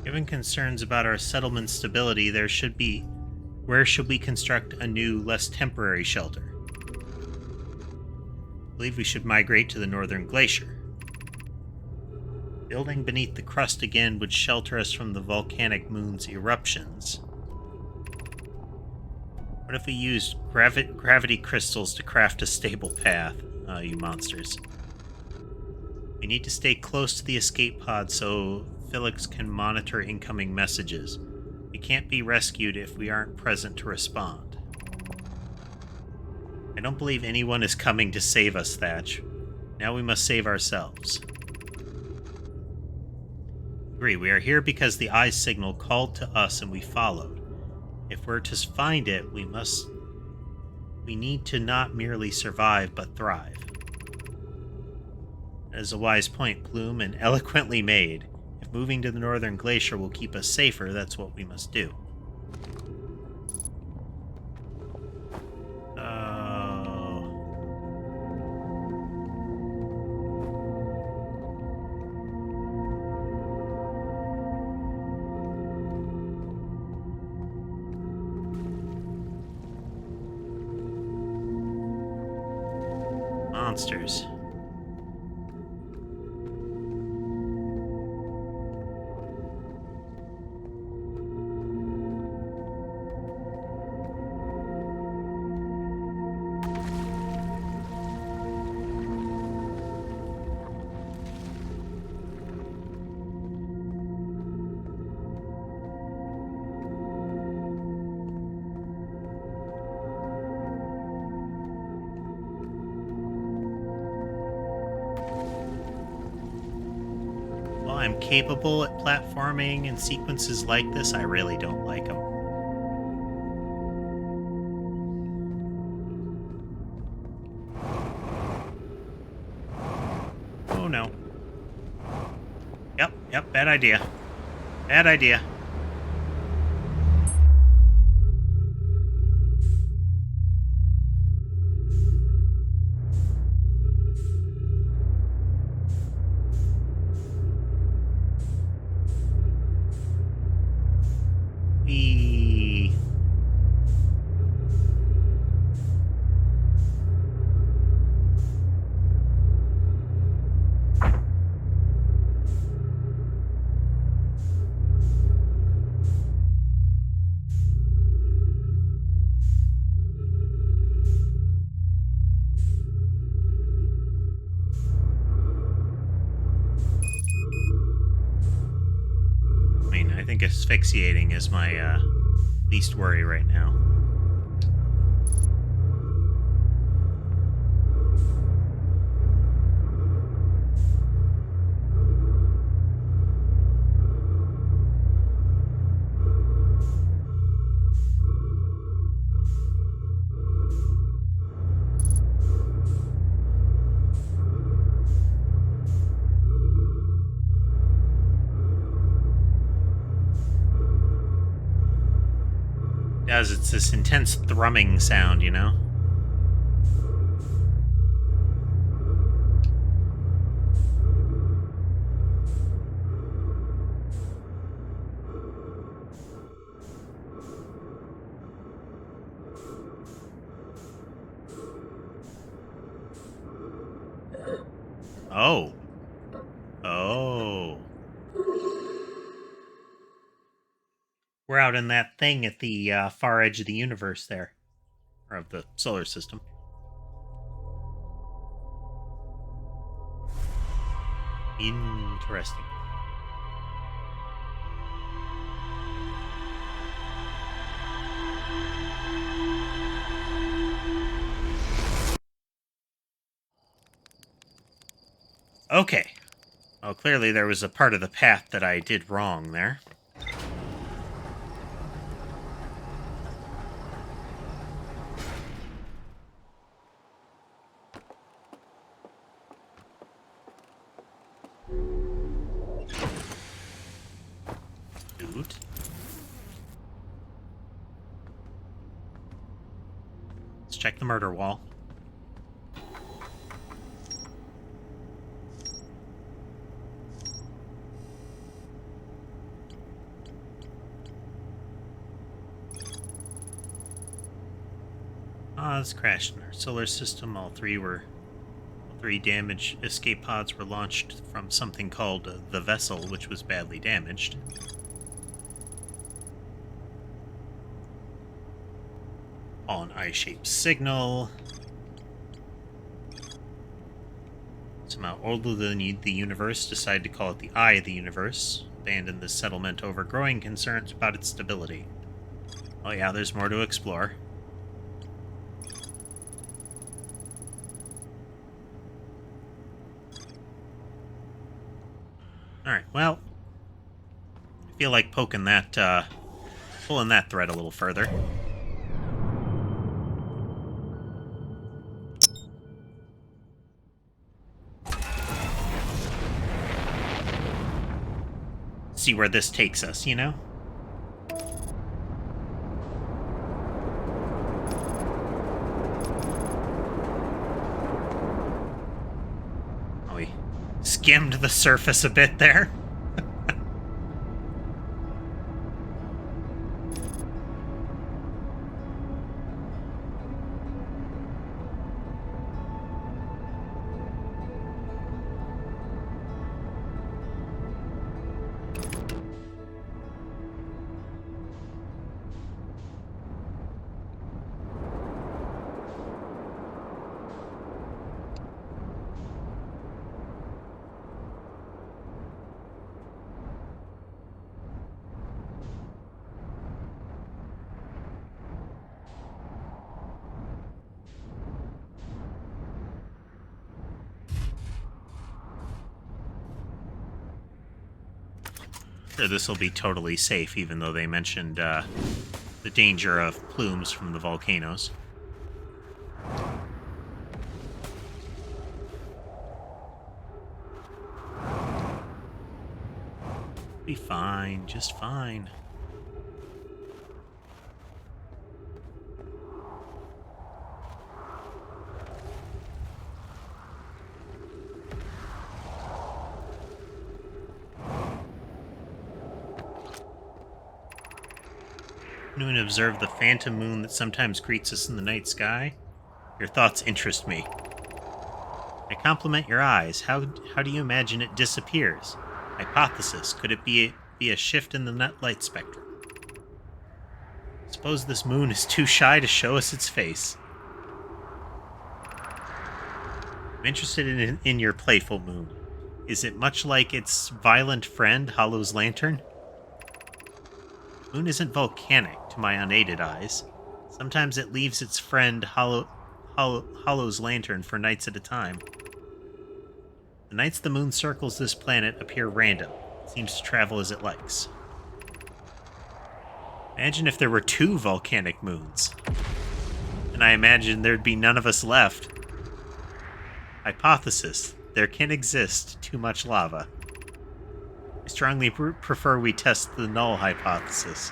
Given concerns about our settlement stability, where should we construct a new, less temporary shelter? I believe we should migrate to the northern glacier. Building beneath the crust again would shelter us from the volcanic moon's eruptions. What if we used gravity crystals to craft a stable path? You monsters. We need to stay close to the escape pod so Felix can monitor incoming messages. We can't be rescued if we aren't present to respond. I don't believe anyone is coming to save us, Thatch. Now we must save ourselves. Agree, we are here because the eye signal called to us and we followed. If we're to find it, we need to not merely survive, but thrive. That is a wise point, Plume, and eloquently made. If moving to the northern glacier will keep us safer, that's what we must do. Monsters. I'm capable at platforming in sequences like this, I really don't like them. Oh no. Yep, bad idea. Bad idea. We... I think asphyxiating is my least worry right now. It's this intense thrumming sound, you know? Oh. Oh. We're out in that thing at the far edge of the universe there. Or of the solar system. Interesting. Okay. Well, clearly there was a part of the path that I did wrong there. Dude. Let's check the murder wall. It's crashed in our solar system. All three damage escape pods were launched from something called the vessel, which was badly damaged. All an eye-shaped signal. Somehow older than the universe decided to call it the Eye of the Universe. Abandoned the settlement over growing concerns about its stability. Oh yeah, there's more to explore. Alright, well, I feel like pulling that thread a little further. See where this takes us, you know? Oh, we skimmed the surface a bit there. Sure, this will be totally safe, even though they mentioned the danger of plumes from the volcanoes. Be fine, just fine. Anyone observe the phantom moon that sometimes greets us in the night sky? Your thoughts interest me. I compliment your eyes. How do you imagine it disappears? Hypothesis: could it be a shift in the net light spectrum? Suppose this moon is too shy to show us its face. I'm interested in your playful moon. Is it much like its violent friend, Hollow's lantern? Moon isn't volcanic, to my unaided eyes. Sometimes it leaves its friend, Hollow's lantern, for nights at a time. The nights the moon circles this planet appear random. It seems to travel as it likes. Imagine if there were 2 volcanic moons. And I imagine there'd be none of us left. Hypothesis: there can exist too much lava. I strongly prefer we test the null hypothesis.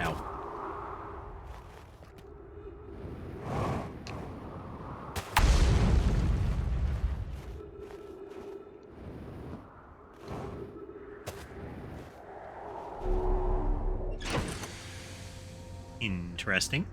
Ow. Interesting.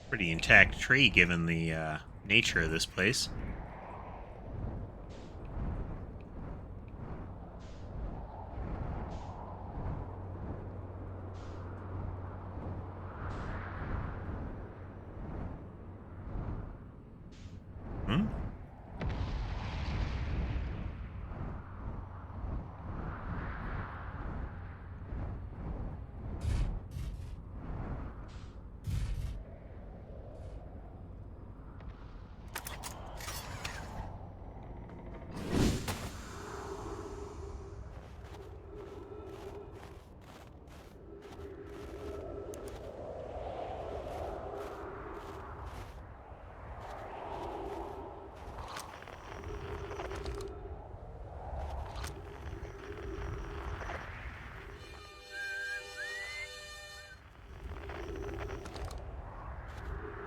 Pretty intact tree, given the nature of this place. Hmm?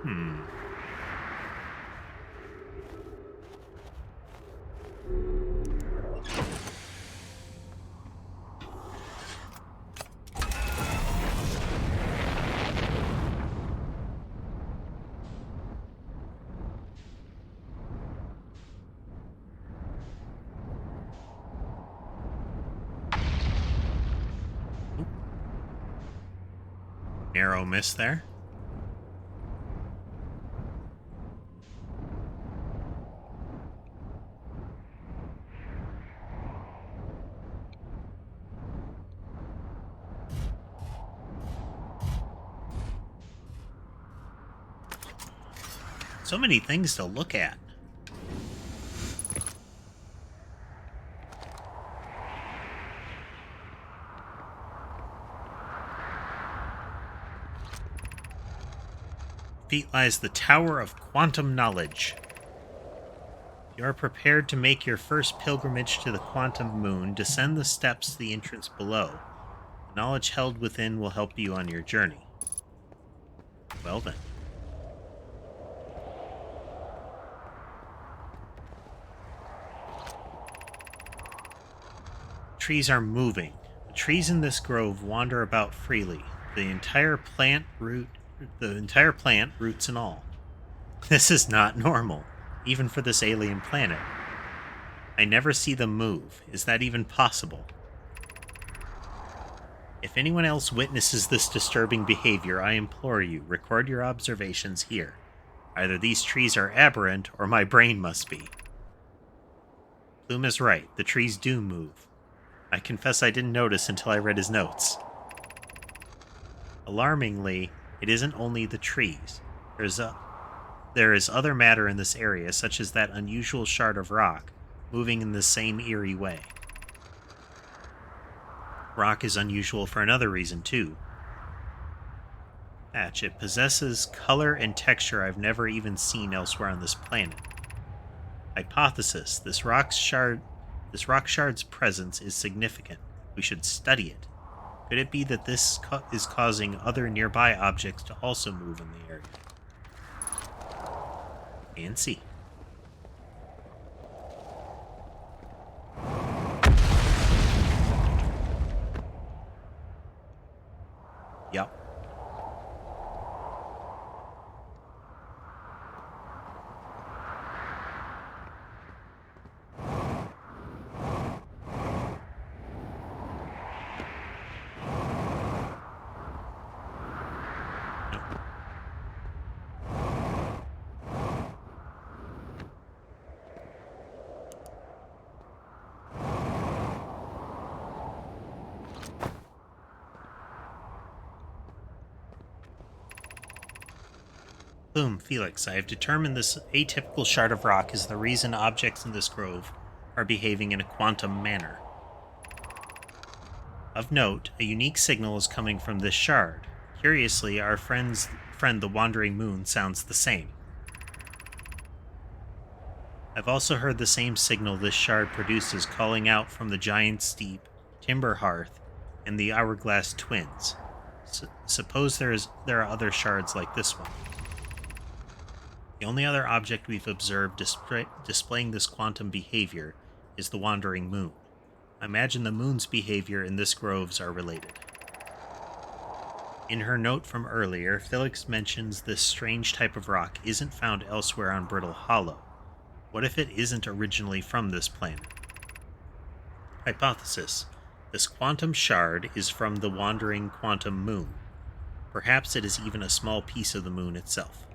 Hmm. Narrow miss there. So many things to look at. Feet lies the Tower of Quantum Knowledge. You are prepared to make your first pilgrimage to the Quantum Moon. Descend the steps to the entrance below. The knowledge held within will help you on your journey. Well then. Trees are moving. The trees in this grove wander about freely. The entire plant, root, the entire plant, roots and all. This is not normal, even for this alien planet. I never see them move. Is that even possible? If anyone else witnesses this disturbing behavior, I implore you, record your observations here. Either these trees are aberrant, or my brain must be. Plume is right. The trees do move. I confess I didn't notice until I read his notes. Alarmingly, it isn't only the trees. There is other matter in this area, such as that unusual shard of rock, moving in the same eerie way. Rock is unusual for another reason, too. It possesses color and texture I've never even seen elsewhere on this planet. Hypothesis: this rock shard's presence is significant. We should study it. Could it be that this is causing other nearby objects to also move in the area? And see. Yep. Boom, Felix, I have determined this atypical shard of rock is the reason objects in this grove are behaving in a quantum manner. Of note, a unique signal is coming from this shard. Curiously, our friend the Wandering Moon sounds the same. I've also heard the same signal this shard produces calling out from the Giant Steep, Timber Hearth, and the Hourglass Twins. Suppose there are other shards like this one. The only other object we've observed displaying this quantum behavior is the Wandering Moon. I imagine the moon's behavior in this groves are related. In her note from earlier, Felix mentions this strange type of rock isn't found elsewhere on Brittle Hollow. What if it isn't originally from this planet? Hypothesis: this quantum shard is from the Wandering Quantum Moon. Perhaps it is even a small piece of the moon itself.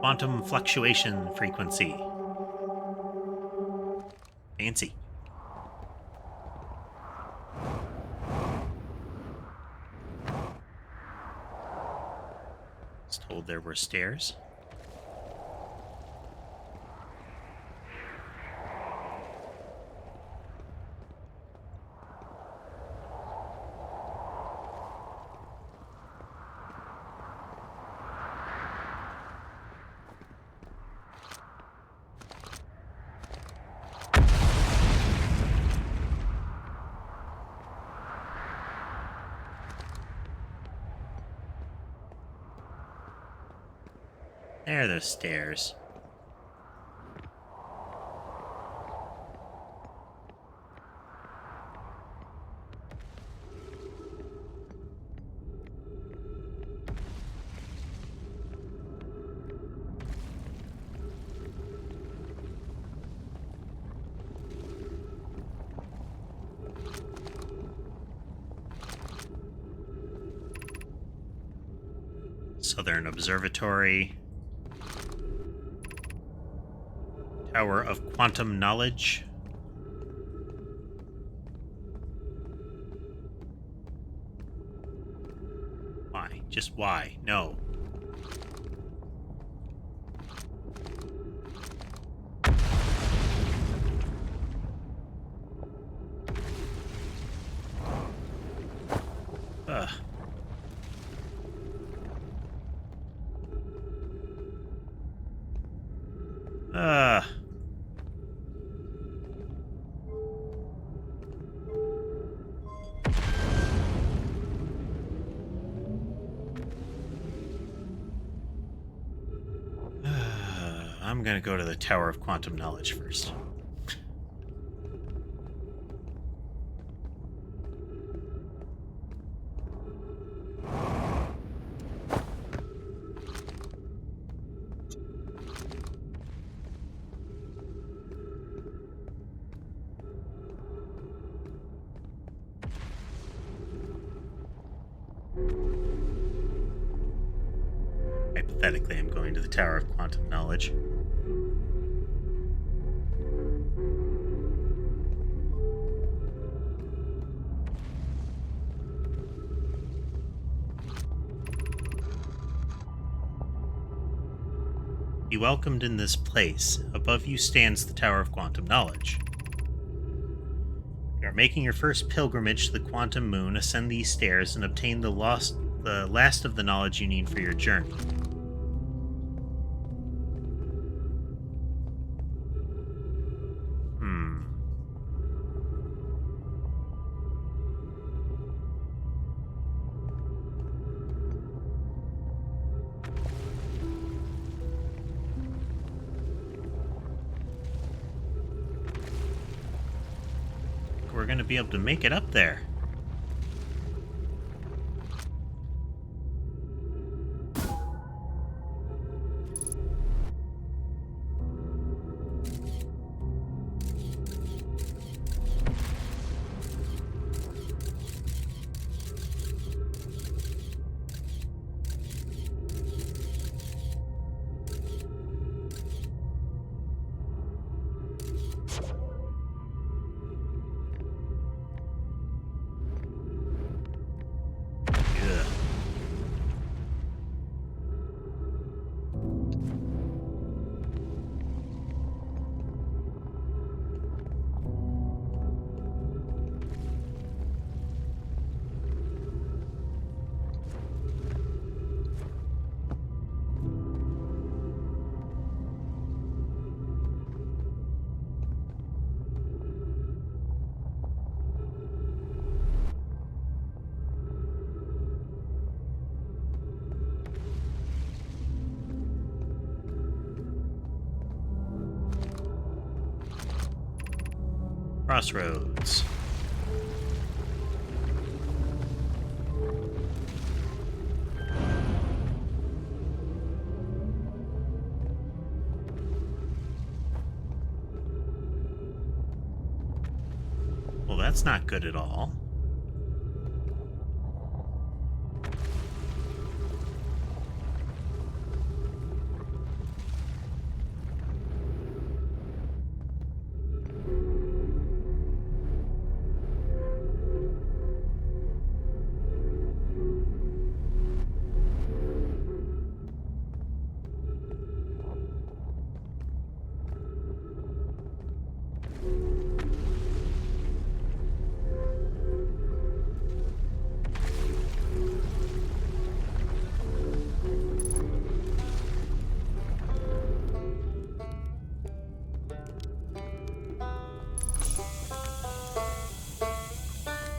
Quantum fluctuation frequency. Fancy. Was told there were stairs. There are those stairs. Southern Observatory. Tower of Quantum Knowledge. Why? Just why? No. Ugh. I'm gonna go to the Tower of Quantum Knowledge first. Hypothetically, I'm going to the Tower of Quantum Knowledge. Be welcomed in this place. Above you stands the Tower of Quantum Knowledge. You are making your first pilgrimage to the Quantum Moon. Ascend these stairs and obtain the last of the knowledge you need for your journey. We're going to be able to make it up there. Crossroads. Well, that's not good at all.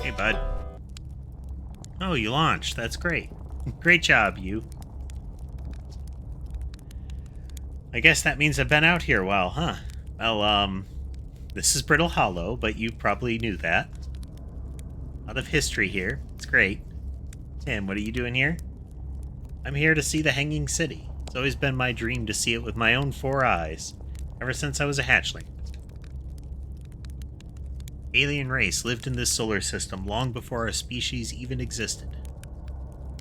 Hey, bud. Oh, you launched. That's great. Great job, you. I guess that means I've been out here a while, huh? Well, this is Brittle Hollow, but you probably knew that. A lot of history here. It's great. Tim, what are you doing here? I'm here to see the Hanging City. It's always been my dream to see it with my own 4 eyes, ever since I was a hatchling. Alien race lived in this solar system long before our species even existed.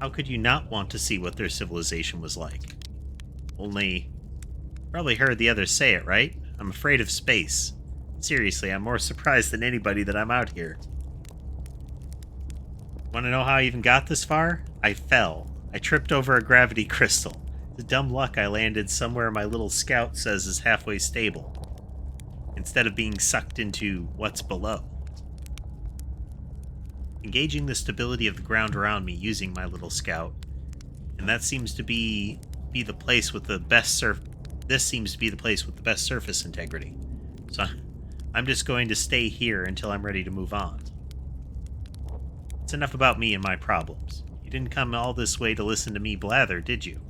How could you not want to see what their civilization was like? Only, probably heard the others say it, right? I'm afraid of space. Seriously, I'm more surprised than anybody that I'm out here. Want to know how I even got this far? I fell. I tripped over a gravity crystal. The dumb luck I landed somewhere my little scout says is halfway stable, instead of being sucked into what's below. Engaging the stability of the ground around me using my little scout, and that seems to be the place with the best this seems to be the place with the best surface integrity. So I'm just going to stay here until I'm ready to move on. It's enough about me and my problems. You didn't come all this way to listen to me blather, did you?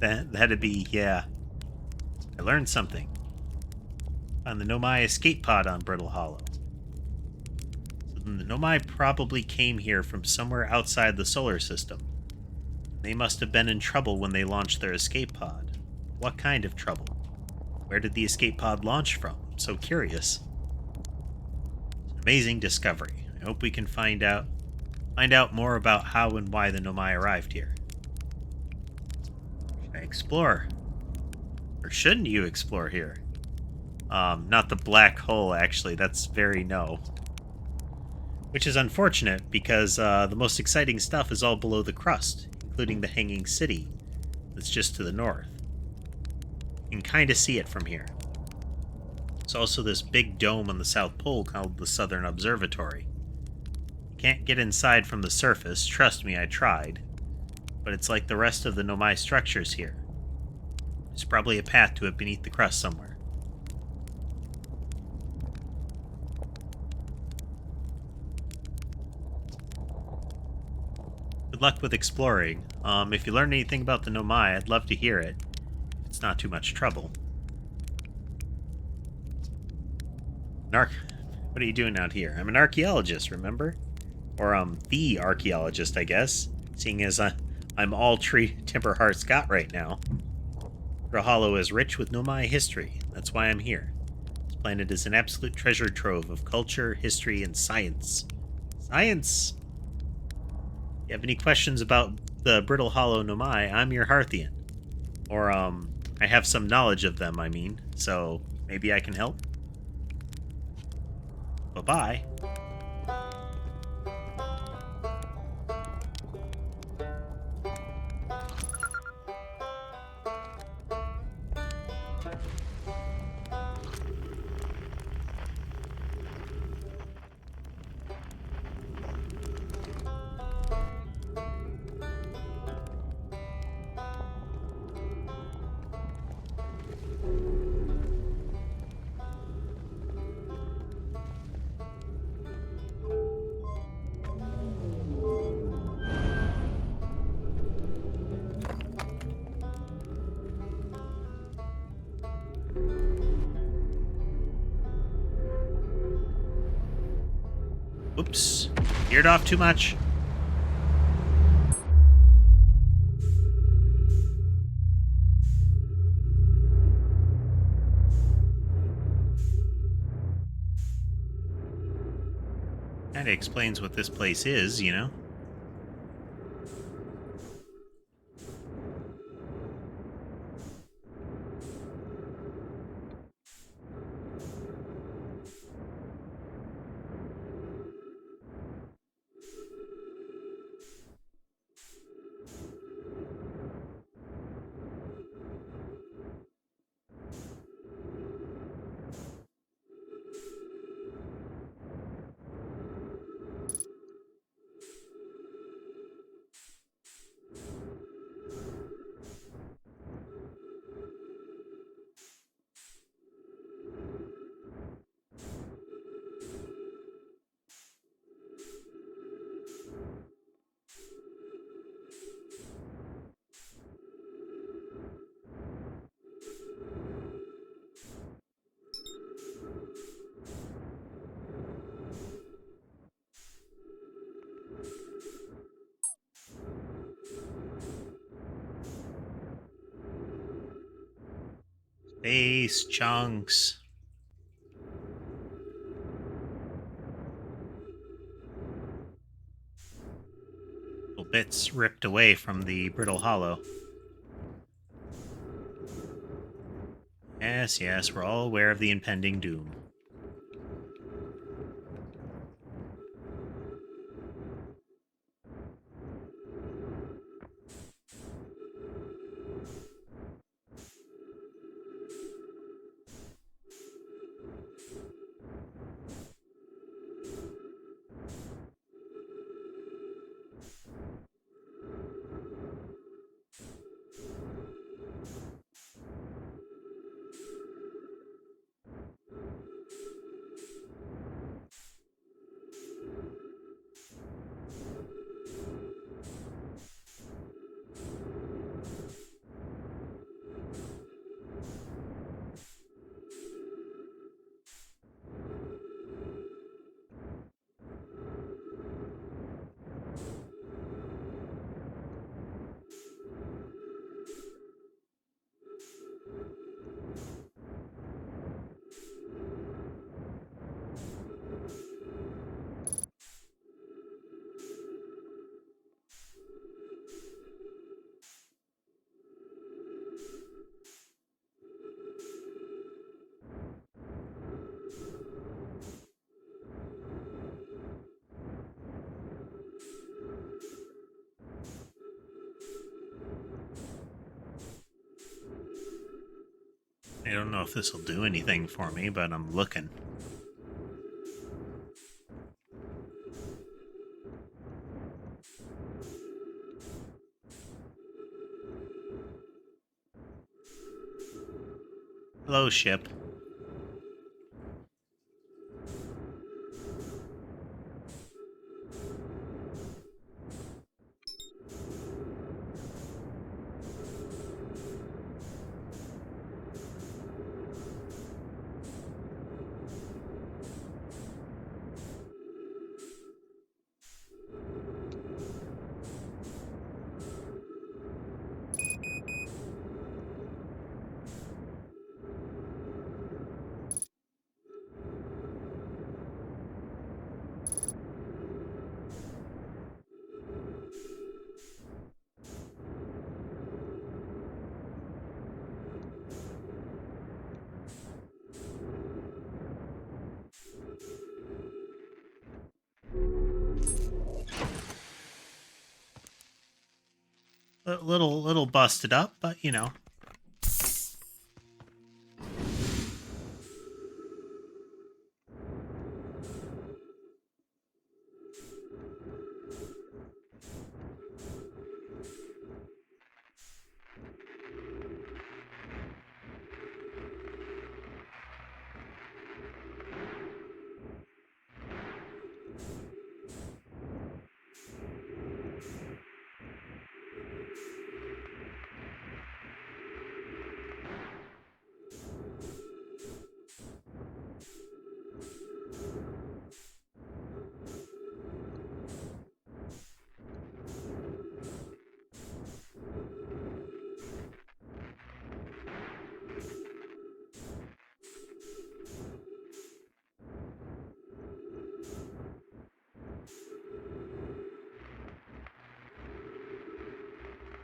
That'd be, yeah. I learned something. On the Nomai escape pod on Brittle Hollow. So the Nomai probably came here from somewhere outside the solar system. They must have been in trouble when they launched their escape pod. What kind of trouble? Where did the escape pod launch from? I'm so curious. It's an amazing discovery. I hope we can find out more about how and why the Nomai arrived here. Explore. Or shouldn't you explore here? Not the black hole, actually. That's very no. Which is unfortunate, because the most exciting stuff is all below the crust, including the hanging city that's just to the north. You can kind of see it from here. There's also this big dome on the South Pole called the Southern Observatory. You can't get inside from the surface, trust me, I tried. But it's like the rest of the Nomai structures here. There's probably a path to it beneath the crust somewhere. Good luck with exploring. If you learn anything about the Nomai, I'd love to hear it. If it's not too much trouble. What are you doing out here? I'm an archaeologist, remember? Or, the archaeologist, I guess. Seeing as I'm all Timber Heart's got right now. Brittle Hollow is rich with Nomai history. That's why I'm here. This planet is an absolute treasure trove of culture, history, and science. Science! If you have any questions about the Brittle Hollow Nomai, I'm your Hearthian. Or, I have some knowledge of them, I mean. So, maybe I can help? Bye-bye. Oops. Veered off too much. Kinda explains what this place is, you know? Space chunks. Little bits ripped away from the Brittle Hollow. Yes, yes, we're all aware of the impending doom. I don't know if this will do anything for me, but I'm looking. Hello, ship. A little busted up, but you know.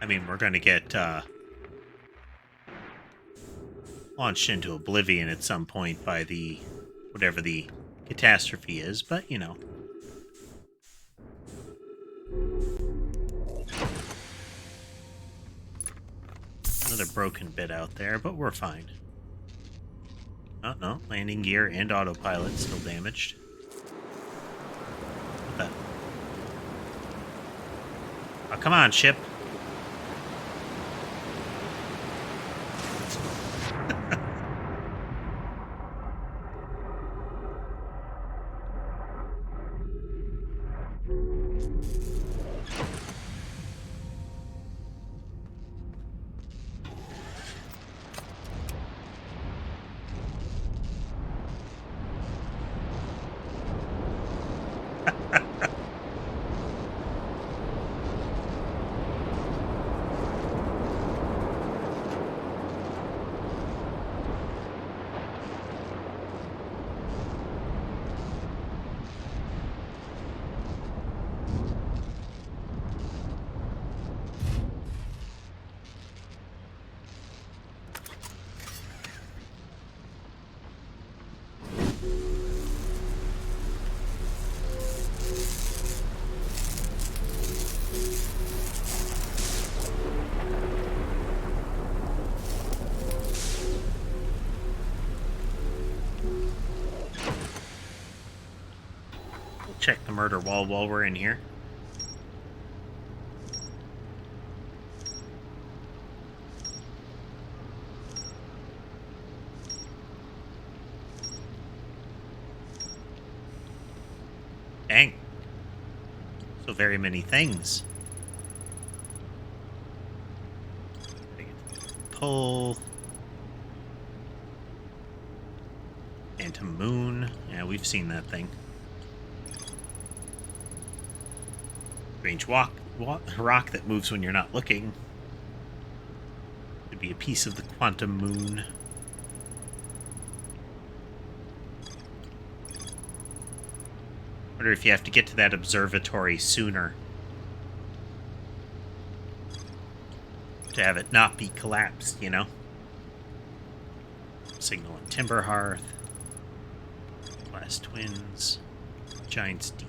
I mean, we're going to get launched into oblivion at some point by the whatever the catastrophe is, but you know. Another broken bit out there, but we're fine. Oh, no. Landing gear and autopilot still damaged. What the? Oh, come on, ship. Check the murder wall while we're in here. Dang. So very many things. Pull. Phantom Moon. Yeah, we've seen that thing. Strange rock that moves when you're not looking. Could be a piece of the quantum moon. Wonder if you have to get to that observatory sooner to have it not be collapsed, you know? Signal and Timber Hearth. Blast Twins. Giant's Deep.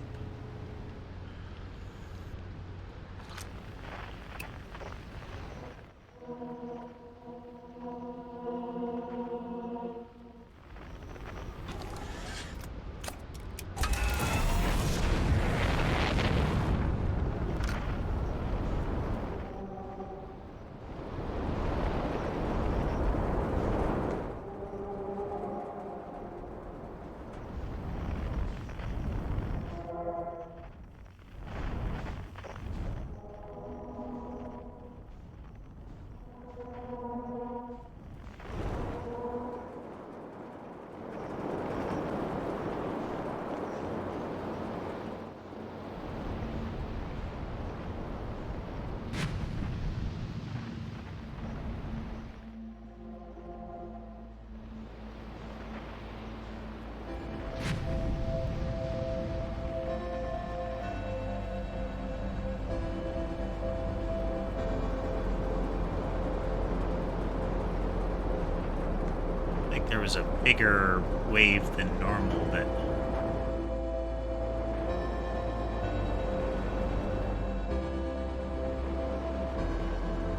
like there was a bigger wave than normal that...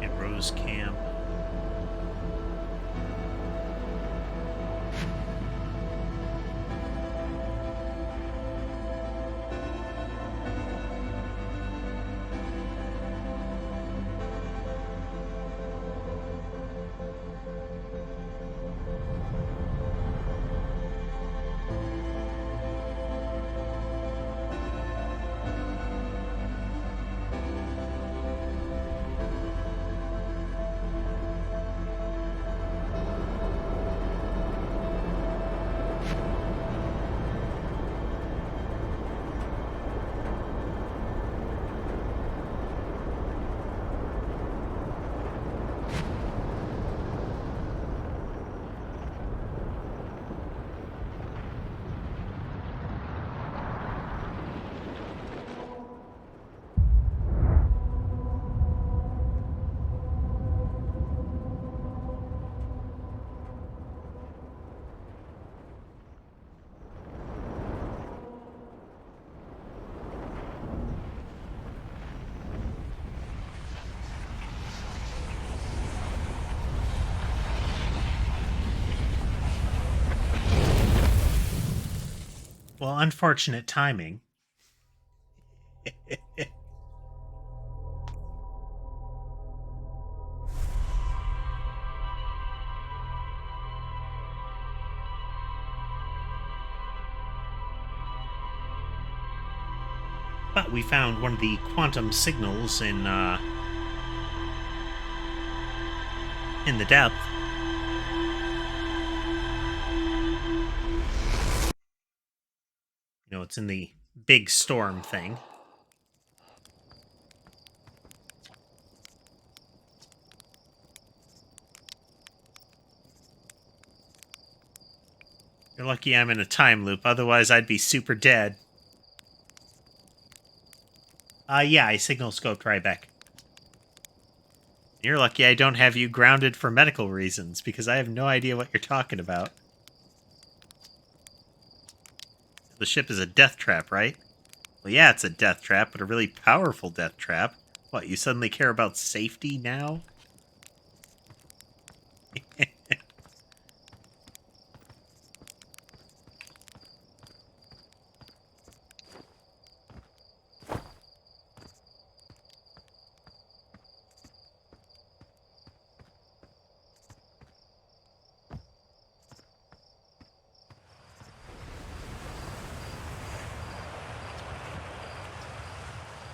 It Rose Camp. Well, unfortunate timing. But we found one of the quantum signals in the depth. You know, it's in the big storm thing. You're lucky I'm in a time loop, otherwise I'd be super dead. Yeah, I signal scoped right back. You're lucky I don't have you grounded for medical reasons, because I have no idea what you're talking about. The ship is a death trap, right? Well, yeah, it's a death trap, but a really powerful death trap. What, you suddenly care about safety now?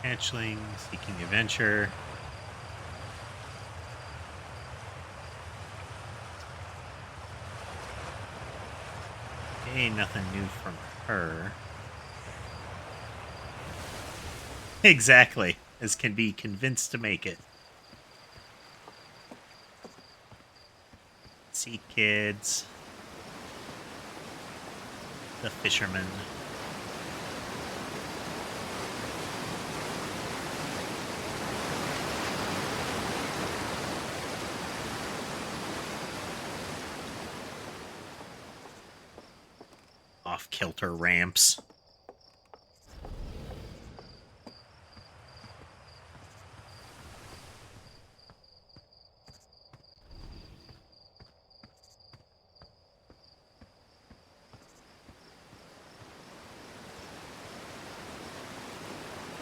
Hatchling, seeking adventure. Okay, nothing new from her. Exactly, as can be convinced to make it. Sea kids. The fisherman. Off-kilter ramps.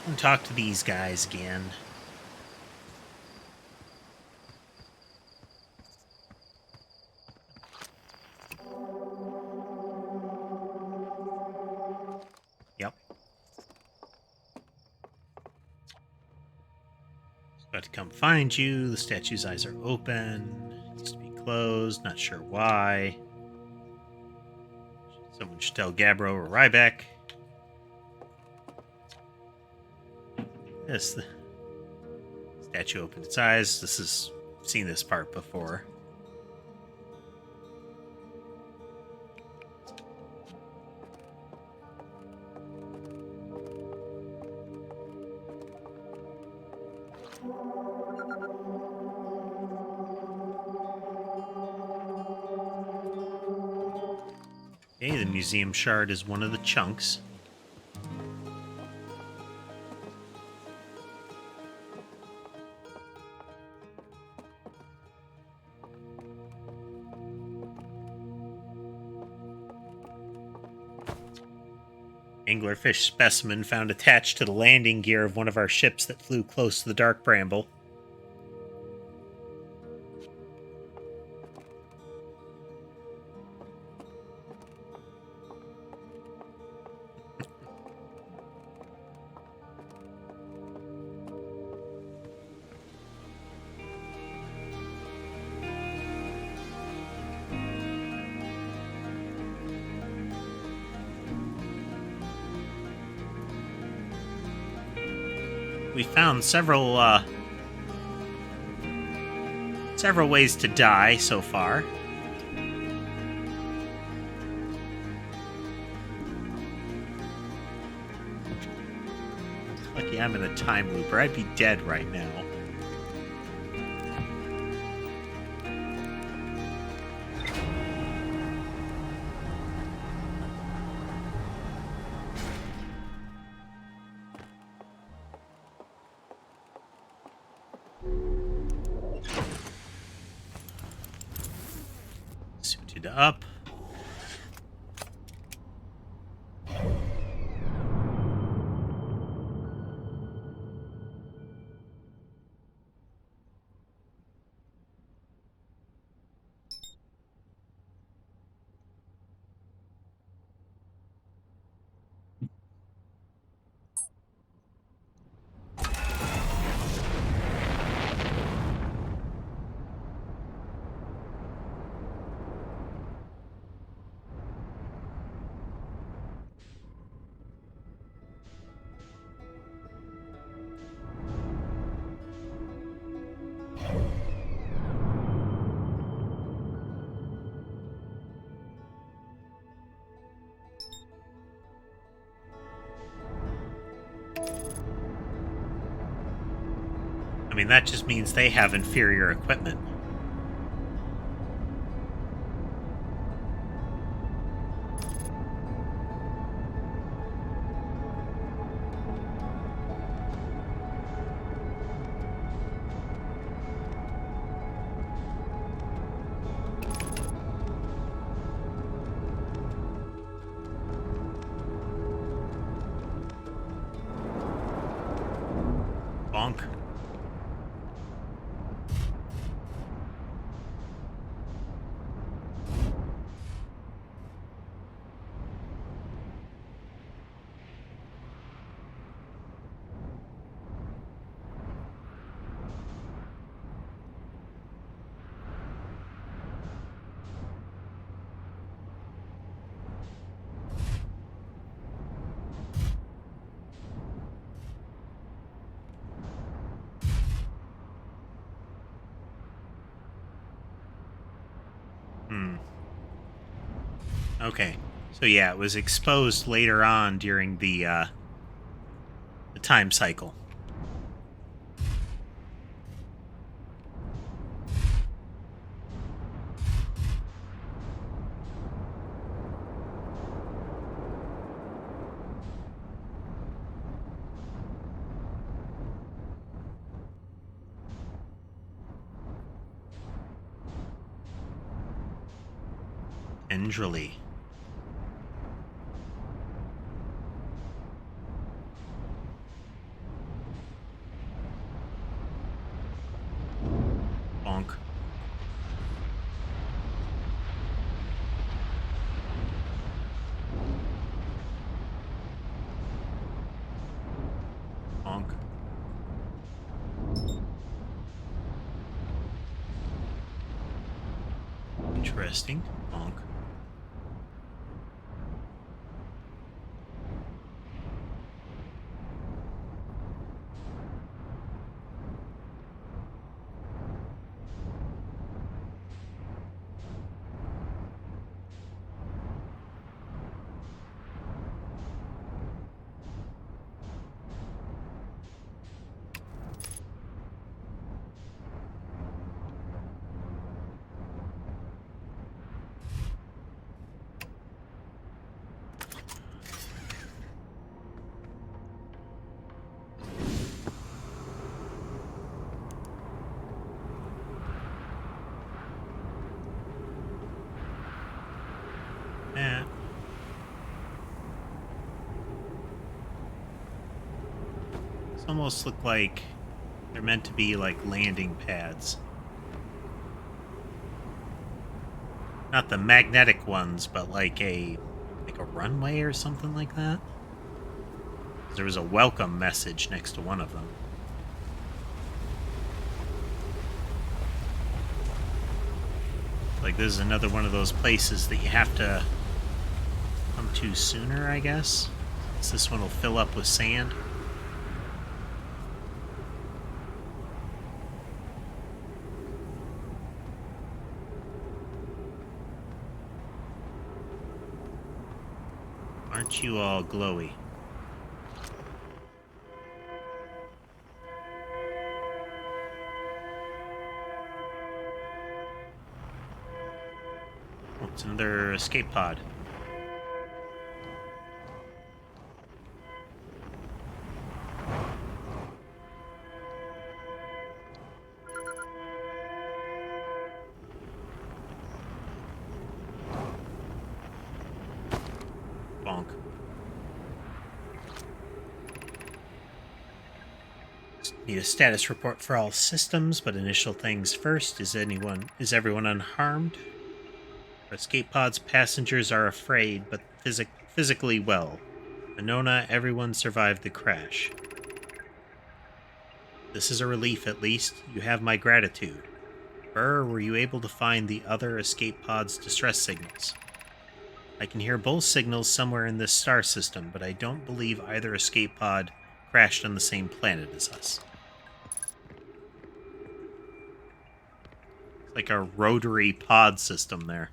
And talk to these guys again. Yep. About to come find you. The statue's eyes are open. It used to be closed. Not sure why. Someone should tell Gabbro or Ryback. Yes, the statue opened its eyes. This is... I've seen this part before. museum shard is one of the chunks. Anglerfish specimen found attached to the landing gear of one of our ships that flew close to the Dark Bramble. We found several ways to die so far. Lucky I'm in a time loop, or I'd be dead right now. Suited up. I mean, that just means they have inferior equipment. Bonk. Okay. So yeah, it was exposed later on during the time cycle. Endrali. Bonk. Bonk. Interesting. Bonk. These almost look like they're meant to be like landing pads. Not the magnetic ones, but like a runway or something like that. There was a welcome message next to one of them. Like this is another one of those places that you have to come to sooner, I guess. So this one will fill up with sand. Aren't you all glowy? Oh, it's another escape pod. Bonk. Need a status report for all systems, but initial things first. Is everyone unharmed? Our escape pod's passengers are afraid, but physically well. Anona, everyone survived the crash. This is a relief, at least. You have my gratitude. Burr, were you able to find the other escape pod's distress signals? I can hear both signals somewhere in this star system, but I don't believe either escape pod crashed on the same planet as us. It's like a rotary pod system there.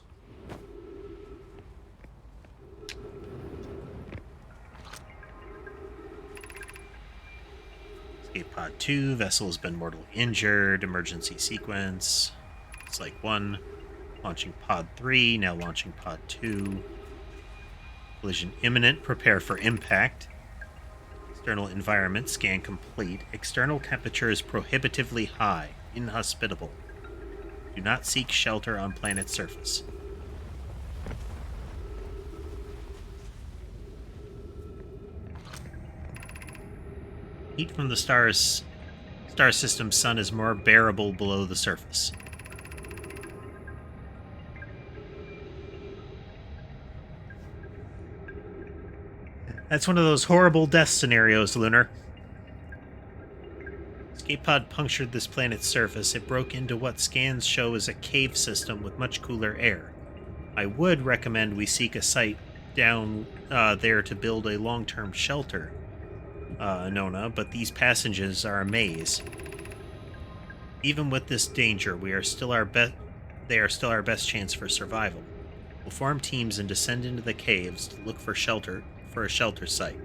Escape pod 2, vessel has been mortally injured, emergency sequence. It's like 1. Launching pod 3, now launching pod 2. Collision imminent, prepare for impact. External environment, scan complete. External temperature is prohibitively high, inhospitable. Do not seek shelter on planet's surface. Heat from the star system's sun is more bearable below the surface. That's one of those horrible death scenarios, Lunar. Escape pod punctured this planet's surface. It broke into what scans show as a cave system with much cooler air. I would recommend we seek a site down there to build a long-term shelter, Nona, but these passages are a maze. Even with this danger, they are still our best chance for survival. We'll form teams and descend into the caves to look for a shelter site.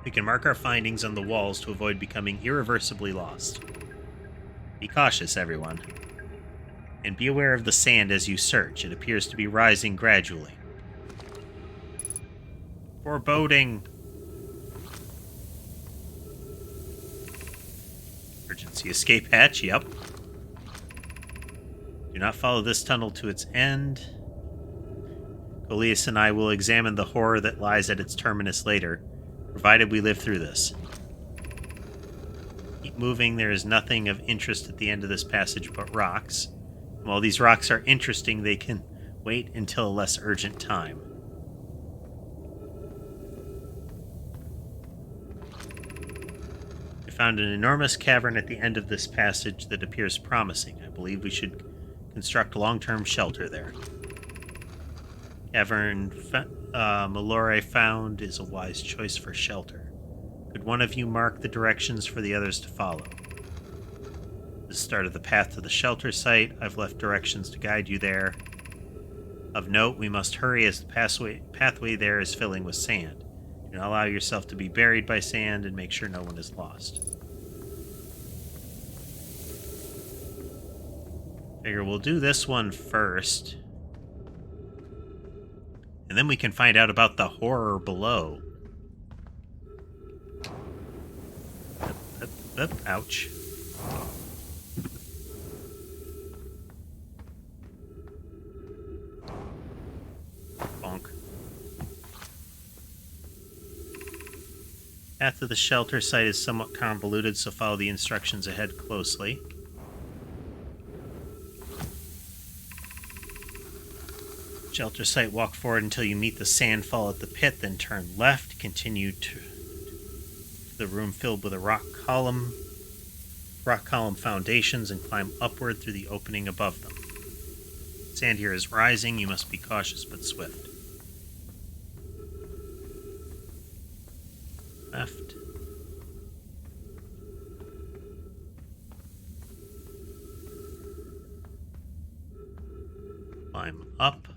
We can mark our findings on the walls to avoid becoming irreversibly lost. Be cautious, everyone. And be aware of the sand as you search. It appears to be rising gradually. Foreboding. Emergency escape hatch, yep. Do not follow this tunnel to its end. Coleus and I will examine the horror that lies at its terminus later, provided we live through this. Keep moving, there is nothing of interest at the end of this passage but rocks. While these rocks are interesting, they can wait until a less urgent time. We found an enormous cavern at the end of this passage that appears promising. I believe we should construct long-term shelter there. Cavern Malore found is a wise choice for shelter. Could one of you mark the directions for the others to follow? The start of the path to the shelter site. I've left directions to guide you there. Of note, we must hurry as the pathway there is filling with sand. Do not allow yourself to be buried by sand and make sure no one is lost. Figure we'll do this one first. And then we can find out about the horror below. Ouch. Bonk. Path to the shelter site is somewhat convoluted, so follow the instructions ahead closely. Shelter site, walk forward until you meet the sandfall at the pit, then turn left. Continue to the room filled with a rock column foundations, and climb upward through the opening above them. Sand here is rising. You must be cautious but swift. Left. Climb up.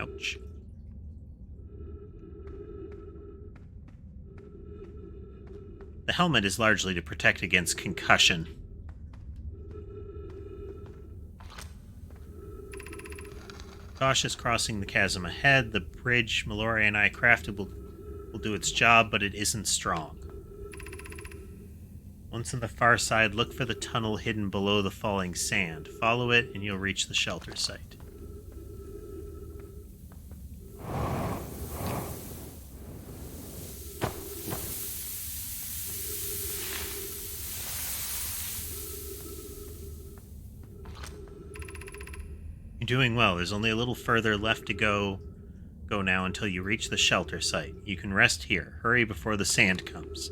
Ouch. The helmet is largely to protect against concussion. Cautious crossing the chasm ahead. The bridge Mallory and I crafted will do its job, but it isn't strong. Once on the far side, look for the tunnel hidden below the falling sand. Follow it, and you'll reach the shelter site. You're doing well. There's only a little further left to go now until you reach the shelter site. You can rest here. Hurry before the sand comes.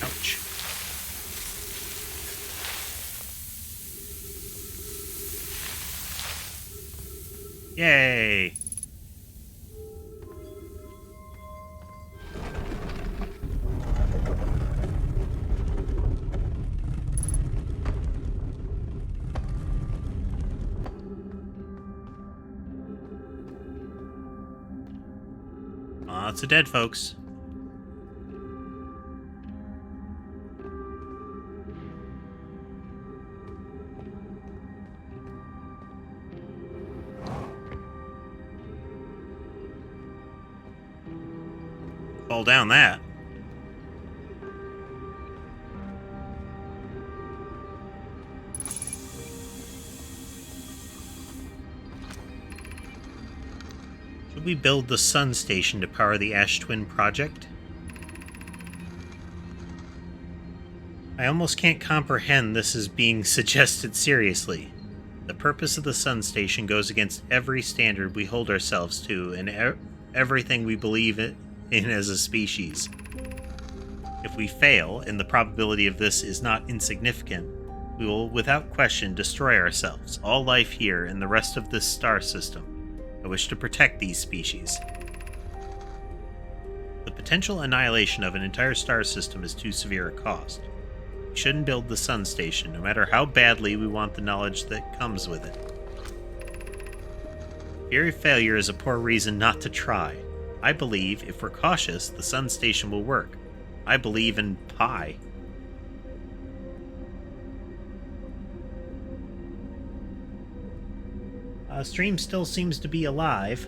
Ouch. Yay! Lots of dead folks. Fall down that. Should we build the sun station to power the Ash Twin project? I almost can't comprehend this is being suggested seriously. The purpose of the sun station goes against every standard we hold ourselves to and everything we believe in as a species. If we fail, and the probability of this is not insignificant, we will without question destroy ourselves, all life here, and the rest of this star system. I wish to protect these species. The potential annihilation of an entire star system is too severe a cost. We shouldn't build the sun station, no matter how badly we want the knowledge that comes with it. Fear of failure is a poor reason not to try. I believe, if we're cautious, the sun station will work. I believe in pie. Stream still seems to be alive.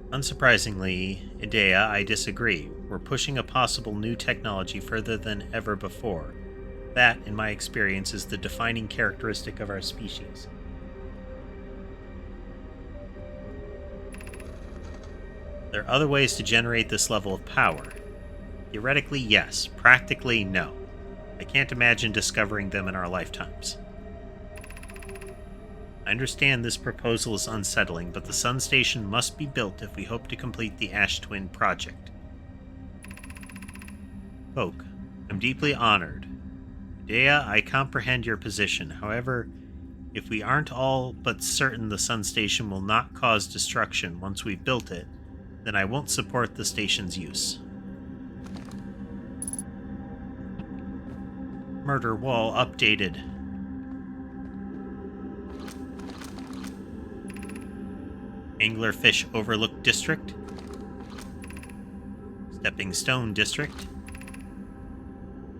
Unsurprisingly, Idea, I disagree. We're pushing a possible new technology further than ever before. That, in my experience, is the defining characteristic of our species. There are other ways to generate this level of power. Theoretically, yes. Practically, no. I can't imagine discovering them in our lifetimes. I understand this proposal is unsettling, but the sun station must be built if we hope to complete the Ash Twin project. Folk, I'm deeply honored. Dea, I comprehend your position. However, if we aren't all but certain the sun station will not cause destruction once we've built it, then I won't support the station's use. Murder wall updated. Anglerfish Overlook District. Stepping Stone District.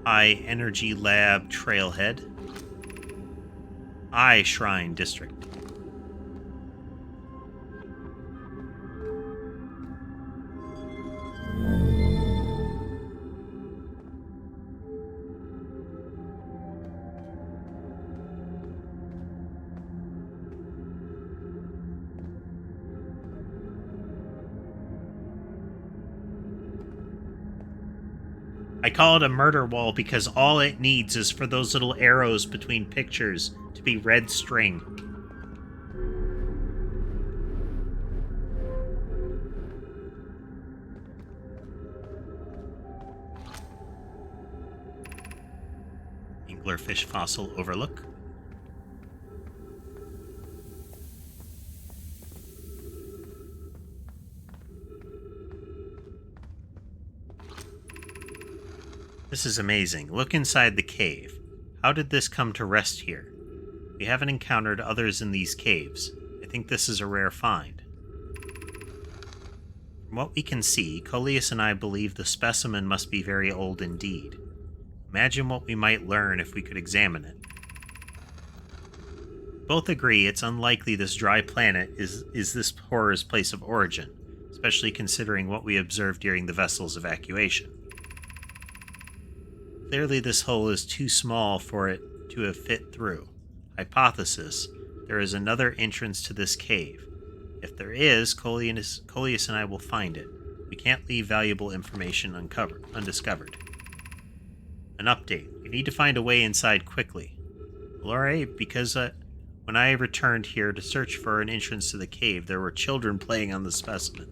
High Energy Lab Trailhead. Eye Shrine District. I call it a murder wall because all it needs is for those little arrows between pictures to be red string. Anglerfish fossil overlook. This is amazing. Look inside the cave. How did this come to rest here? We haven't encountered others in these caves. I think this is a rare find. From what we can see, Coleus and I believe the specimen must be very old indeed. Imagine what we might learn if we could examine it. Both agree it's unlikely this dry planet is this horror's place of origin, especially considering what we observed during the vessel's evacuation. Clearly this hole is too small for it to have fit through. Hypothesis, there is another entrance to this cave. If there is, Coleus and I will find it. We can't leave valuable information undiscovered. An update. We need to find a way inside quickly. Lore, because when I returned here to search for an entrance to the cave, there were children playing on the specimen.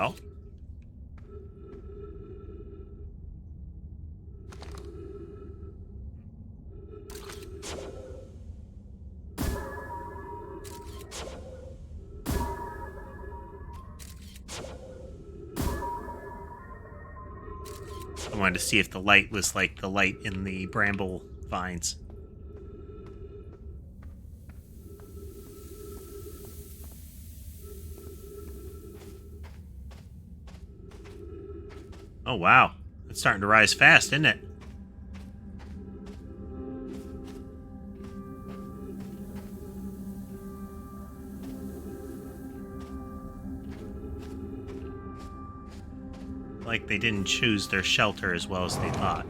Oh. I wanted to see if the light was like the light in the bramble vines. Oh, wow. It's starting to rise fast, isn't it? Like they didn't choose their shelter as well as they thought.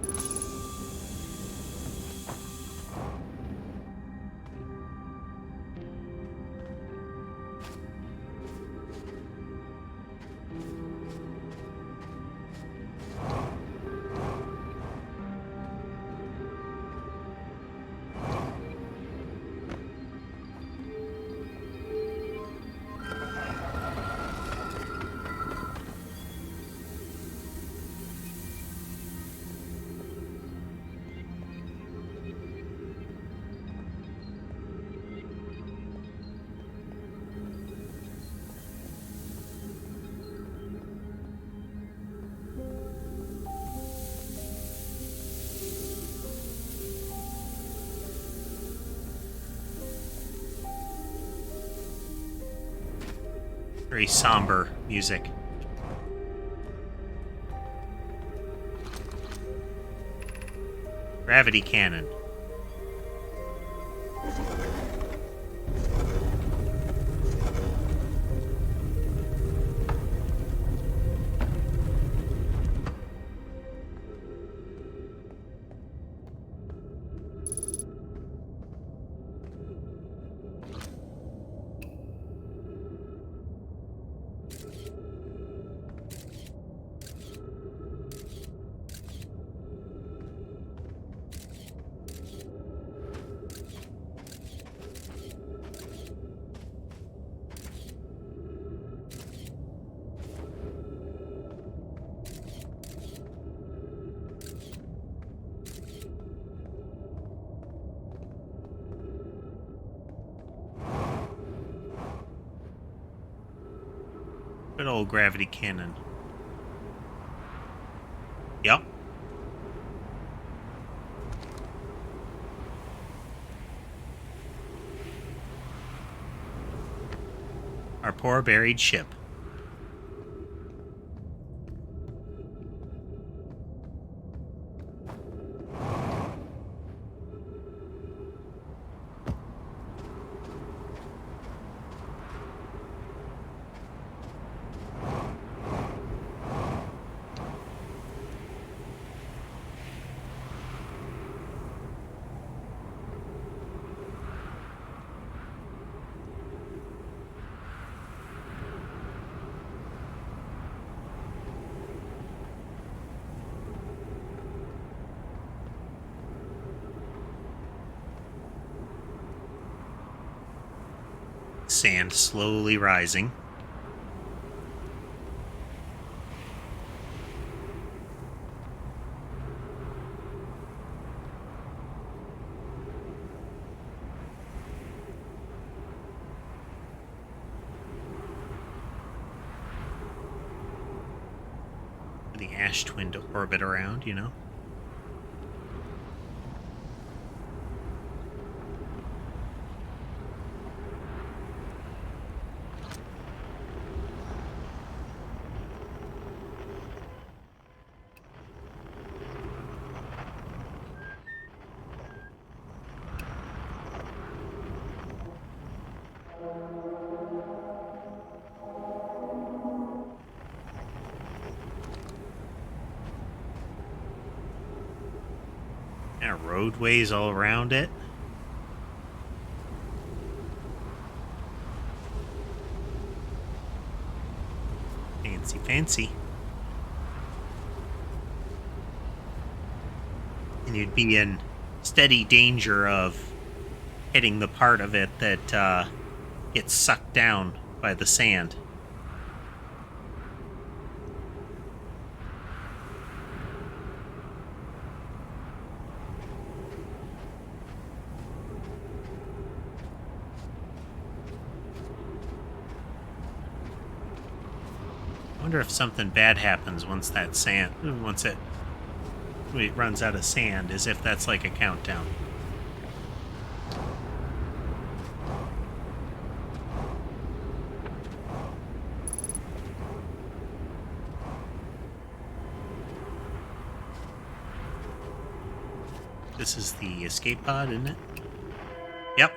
Very somber music. Gravity cannon. Good old gravity cannon. Yep. Our poor buried ship. Sand slowly rising. The ash twin to orbit around, you know? Roadways all around it. Fancy, fancy. And you'd be in steady danger of hitting the part of it that gets sucked down by the sand. I wonder if something bad happens once it runs out of sand, as if that's like a countdown. This is the escape pod, isn't it? Yep.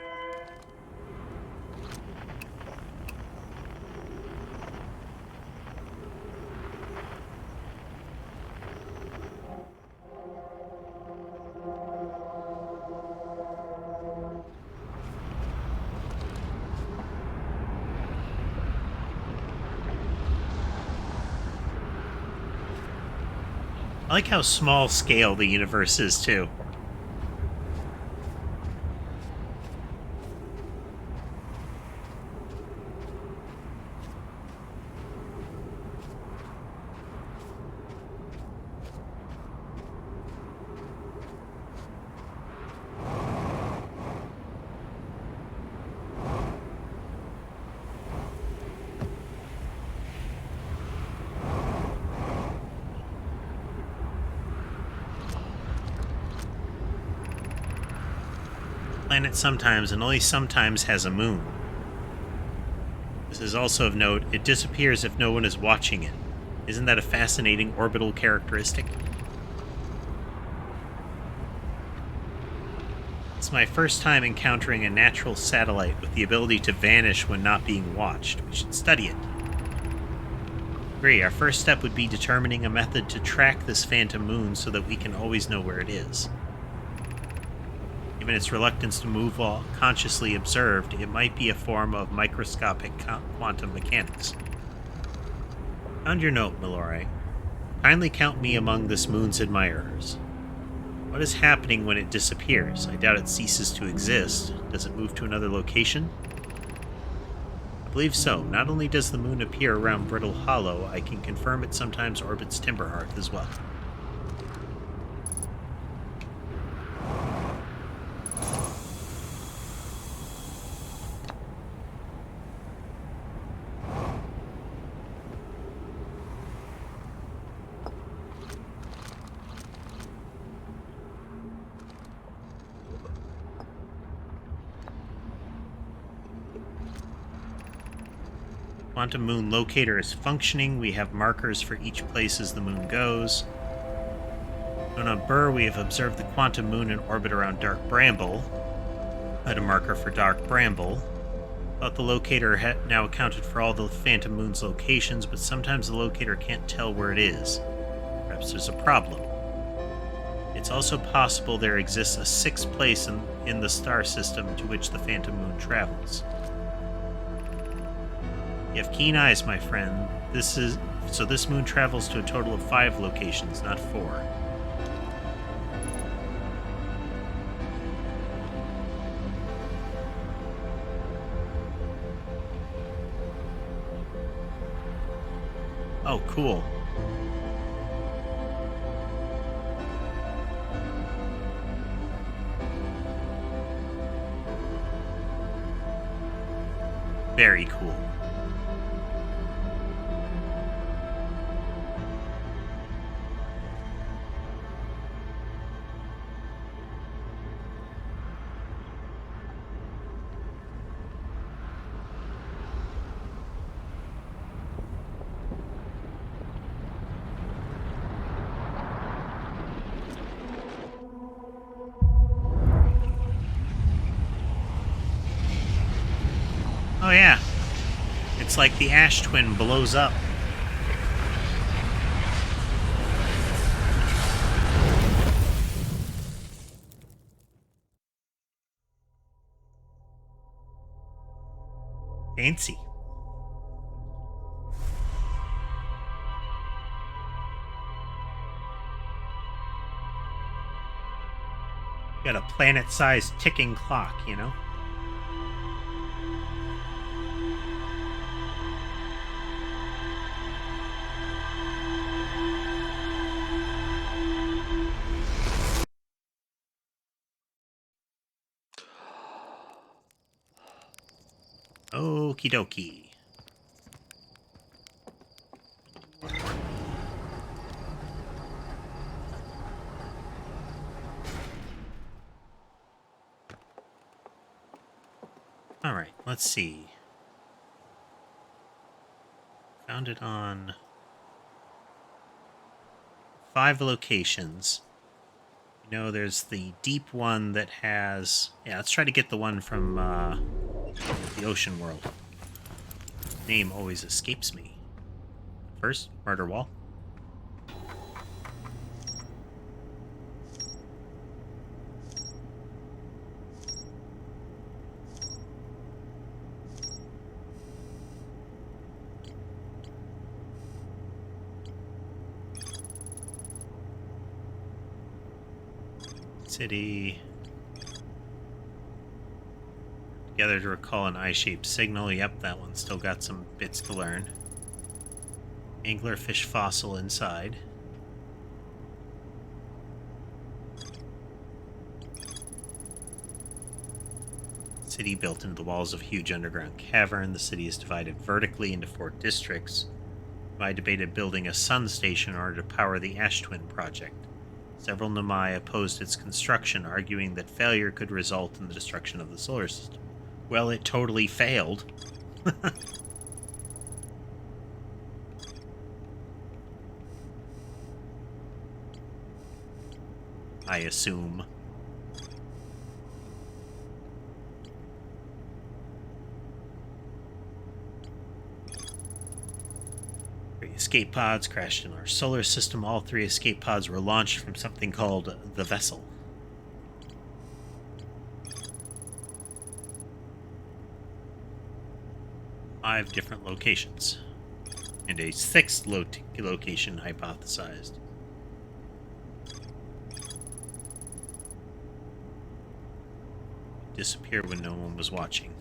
I like how small scale the universe is, too. Planet sometimes, and only sometimes, has a moon. This is also of note, it disappears if no one is watching it. Isn't that a fascinating orbital characteristic? It's my first time encountering a natural satellite with the ability to vanish when not being watched. We should study it. Agree, our first step would be determining a method to track this phantom moon so that we can always know where it is. Given its reluctance to move while consciously observed, it might be a form of microscopic quantum mechanics. Found your note, Milore. Kindly count me among this moon's admirers. What is happening when it disappears? I doubt it ceases to exist. Does it move to another location? I believe so. Not only does the moon appear around Brittle Hollow, I can confirm it sometimes orbits Timberhearth as well. Quantum Moon Locator is functioning. We have markers for each place as the moon goes. On Burr, we have observed the Quantum Moon in orbit around Dark Bramble. Had a marker for Dark Bramble. Thought the locator had now accounted for all the Phantom Moon's locations, but sometimes the locator can't tell where it is. Perhaps there's a problem. It's also possible there exists a sixth place in the star system to which the Phantom Moon travels. You have keen eyes, my friend. This moon travels to a total of 5 locations, not 4. Oh, cool. Very cool. Oh, yeah. It's like the Ash Twin blows up. Fancy. Got a planet-sized ticking clock, you know? Okie dokie. Alright, let's see. Found it on 5 locations. You know, there's the deep one that has... Yeah, let's try to get the one from the ocean world. Name always escapes me. First, murder wall. City. Together to recall an eye-shaped signal. Yep, that one's still got some bits to learn. Anglerfish fossil inside. City built into the walls of a huge underground cavern. The city is divided vertically into 4 districts. I debated building a sun station in order to power the Ash Twin project. Several Namai opposed its construction, arguing that failure could result in the destruction of the solar system. Well, it totally failed. I assume. Escape pods crashed in our solar system. All 3 escape pods were launched from something called the vessel. Five different locations. And a 6th location hypothesized. Disappeared when no one was watching.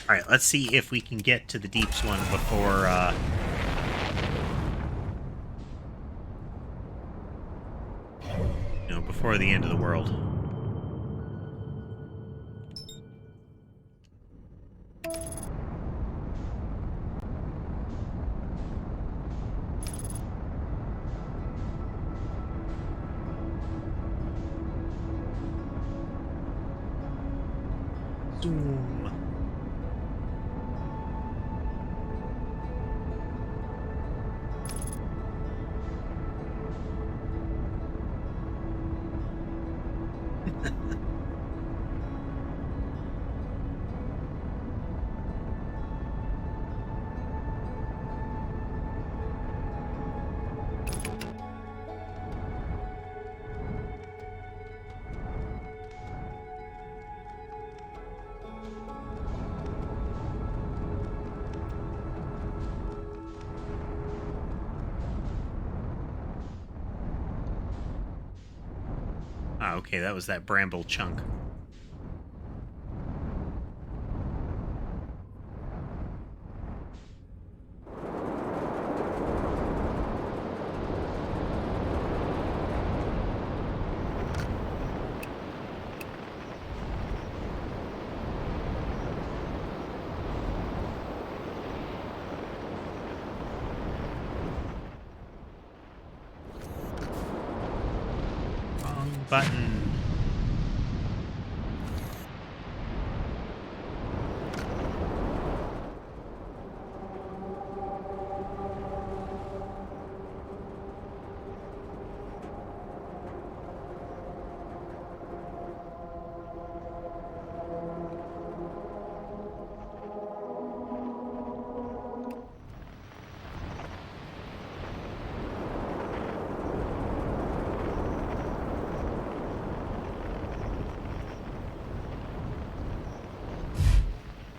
Alright, let's see if we can get to the Deeps one before, before the end of the world. Zoom. Ah, okay, that was that bramble chunk. Wrong button.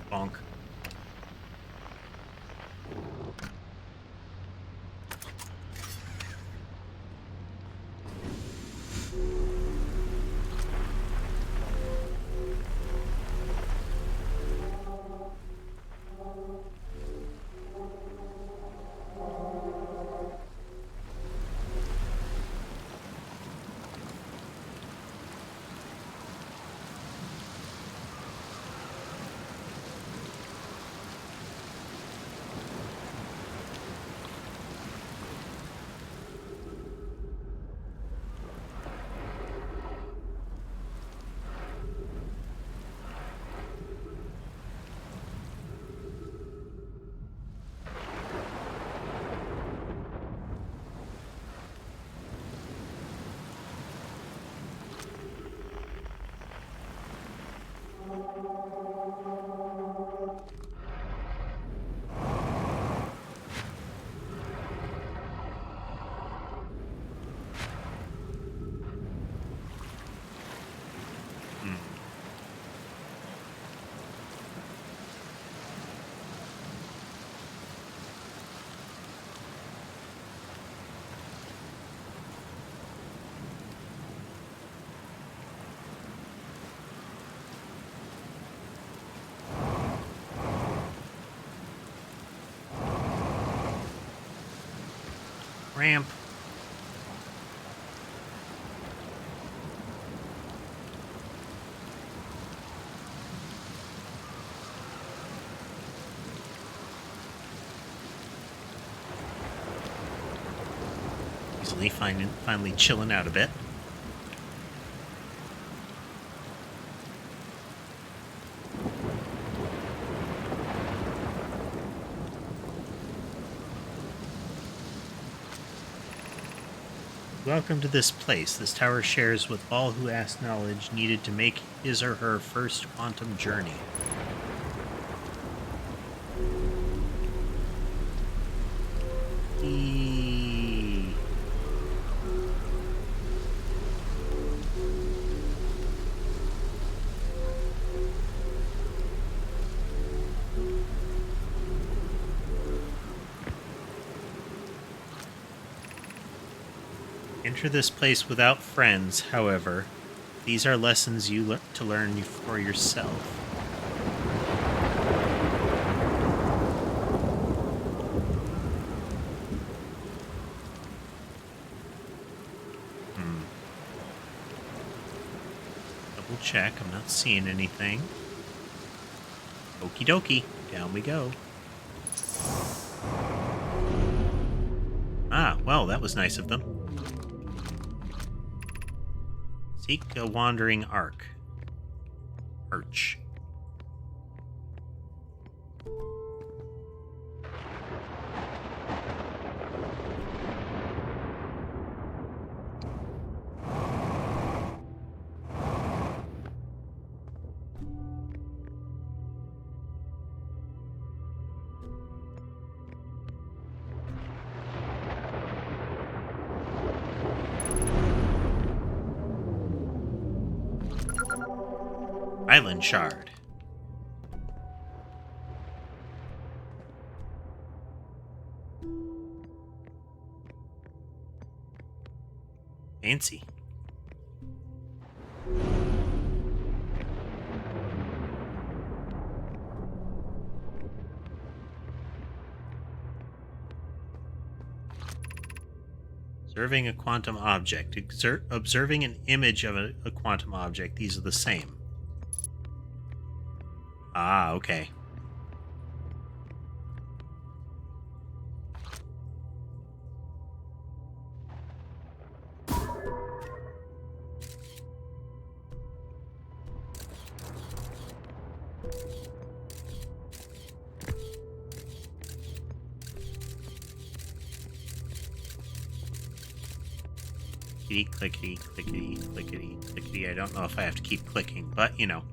Bonk. Ramp. Easily finally chilling out a bit. Welcome to this place. This tower shares with all who ask knowledge needed to make his or her first quantum journey. Enter this place without friends, however. These are lessons you to learn for yourself. Double check, I'm not seeing anything. Okie dokie, down we go. Ah, well, that was nice of them. Seek a wandering arc. Arch. Island Shard. Fancy. Observing a quantum object. Observing an image of a quantum object. These are the same. Ah, okay. Clickety, clickety, clickety, clickety. I don't know if I have to keep clicking, but, you know.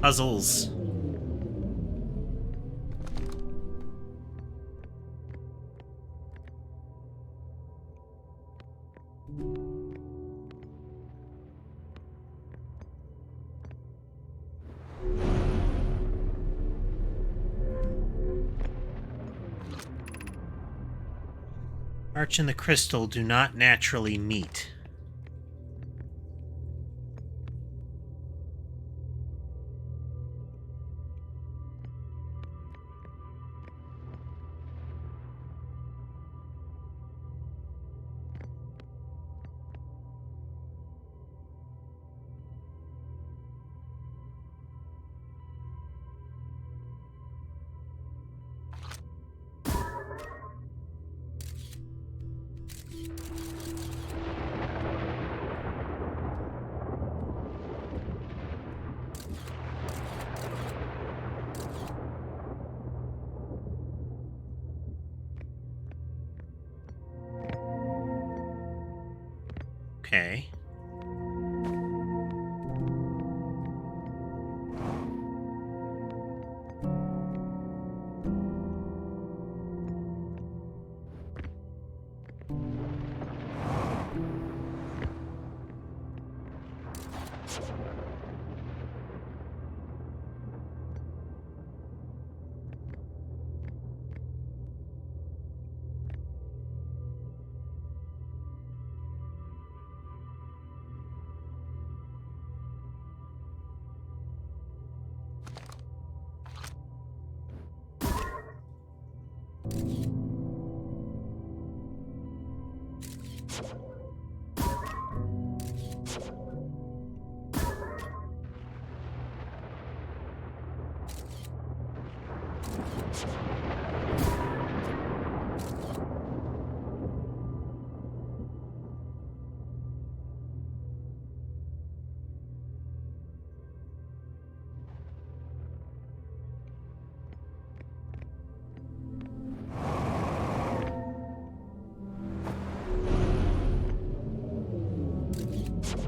Puzzles. Arch and the crystal do not naturally meet. Okay.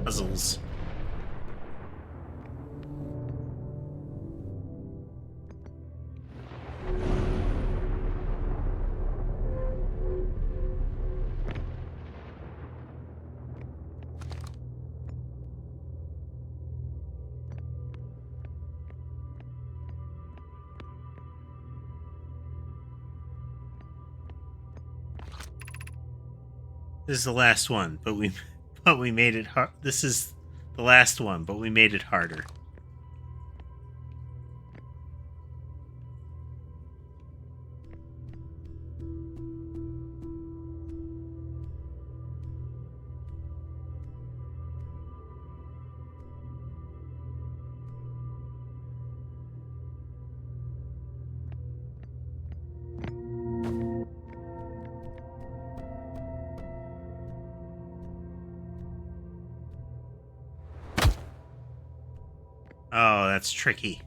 Puzzles. This is the last one, but we made it hard. This is the last one, but we made it harder. Oh, that's tricky.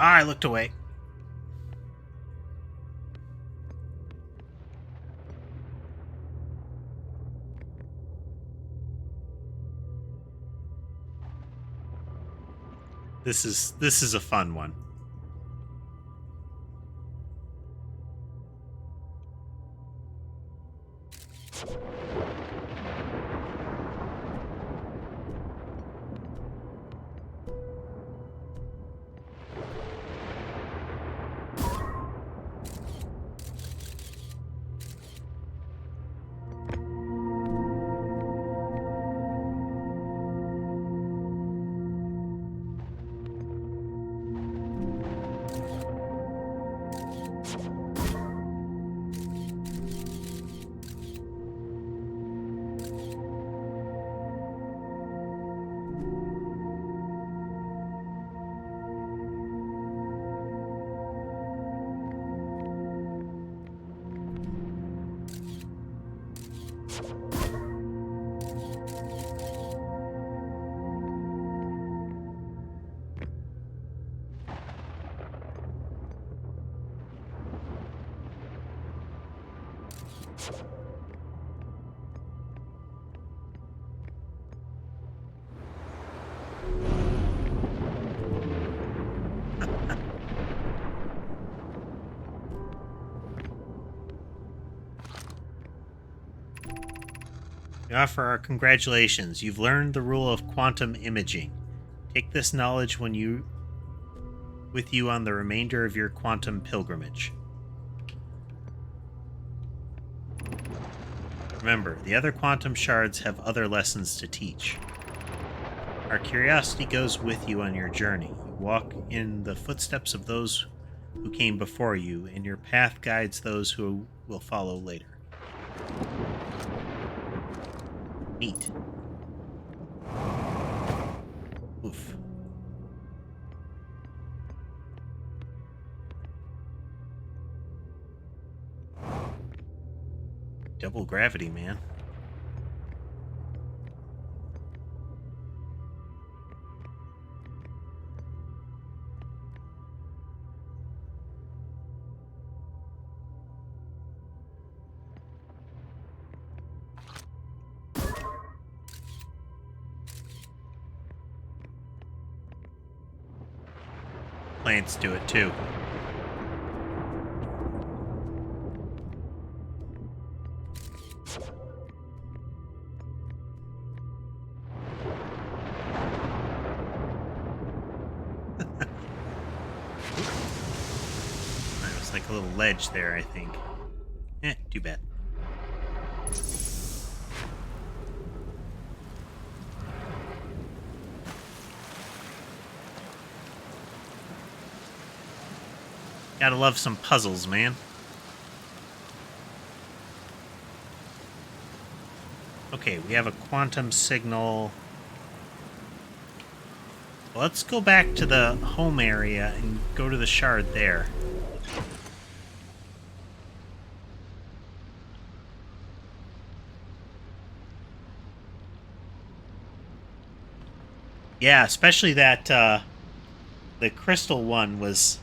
Ah, I looked away. This is a fun one. We offer our congratulations. You've learned the rule of quantum imaging. Take this knowledge with you on the remainder of your quantum pilgrimage. Remember, the other quantum shards have other lessons to teach. Our curiosity goes with you on your journey. You walk in the footsteps of those who came before you, and your path guides those who will follow later. Neat. Oof. Double gravity, man. Plants do it too. There was like a little ledge there, I think. Too bad. Gotta love some puzzles, man. Okay, we have a quantum signal. Let's go back to the home area and go to the shard there. Yeah, especially that the crystal one was...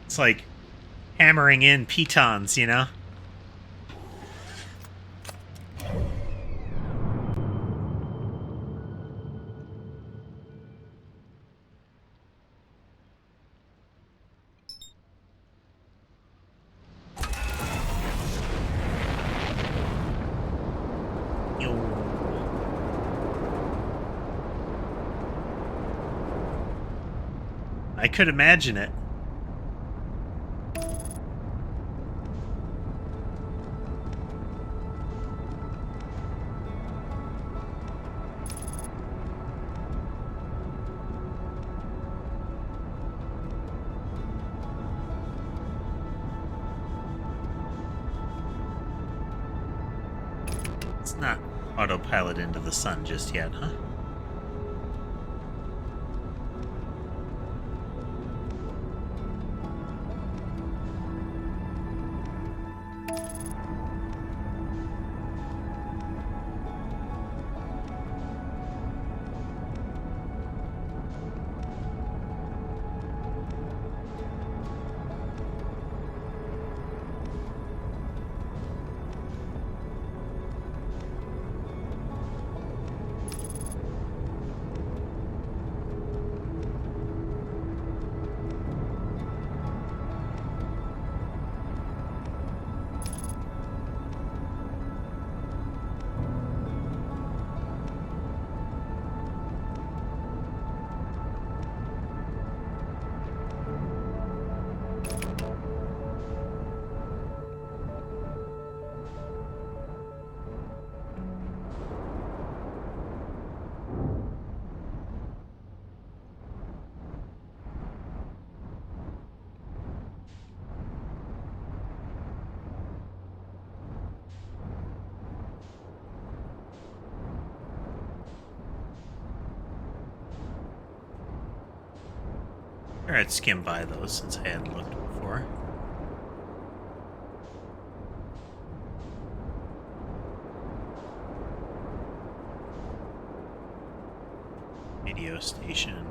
It's like hammering in pitons, you know? I could imagine it. It's not autopilot into the sun just yet, huh? Sure, I'd skim by those since I hadn't looked before. Radio station.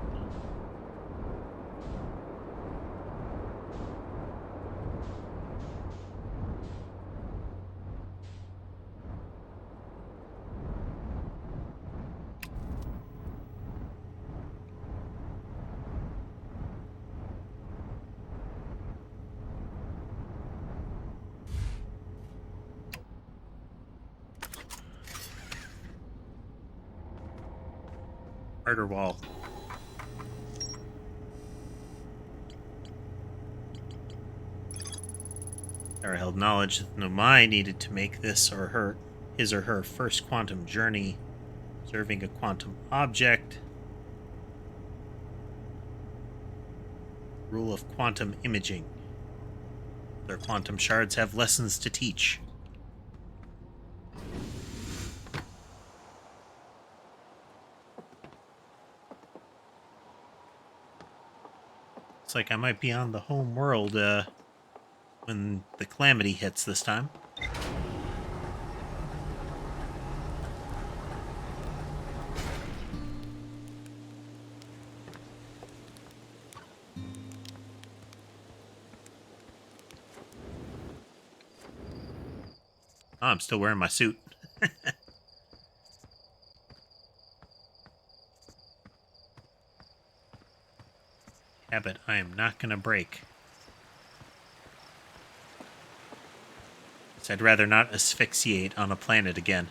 Harder wall. Sarah held knowledge that Nomai needed to make his or her first quantum journey, observing a quantum object. Rule of quantum imaging. Their quantum shards have lessons to teach. Looks like I might be on the home world when the calamity hits this time. Oh, I'm still wearing my suit. Habit I am not going to break. I'd rather not asphyxiate on a planet again.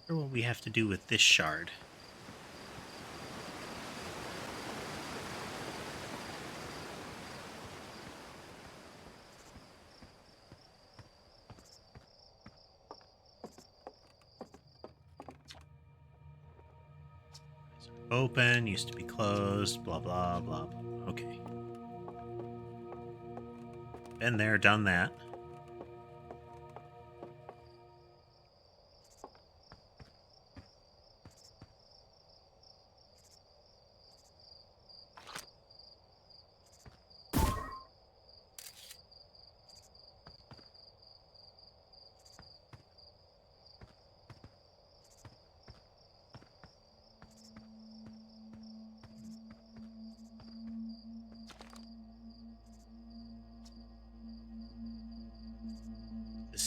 I wonder what we have to do with this shard. Open, used to be closed, blah, blah, blah. Okay. Been there, done that.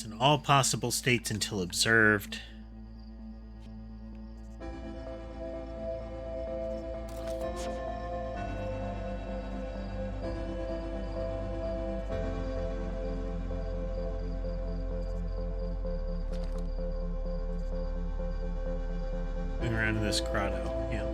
In all possible states until observed. Moving around in this grotto, yeah.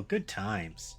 good times.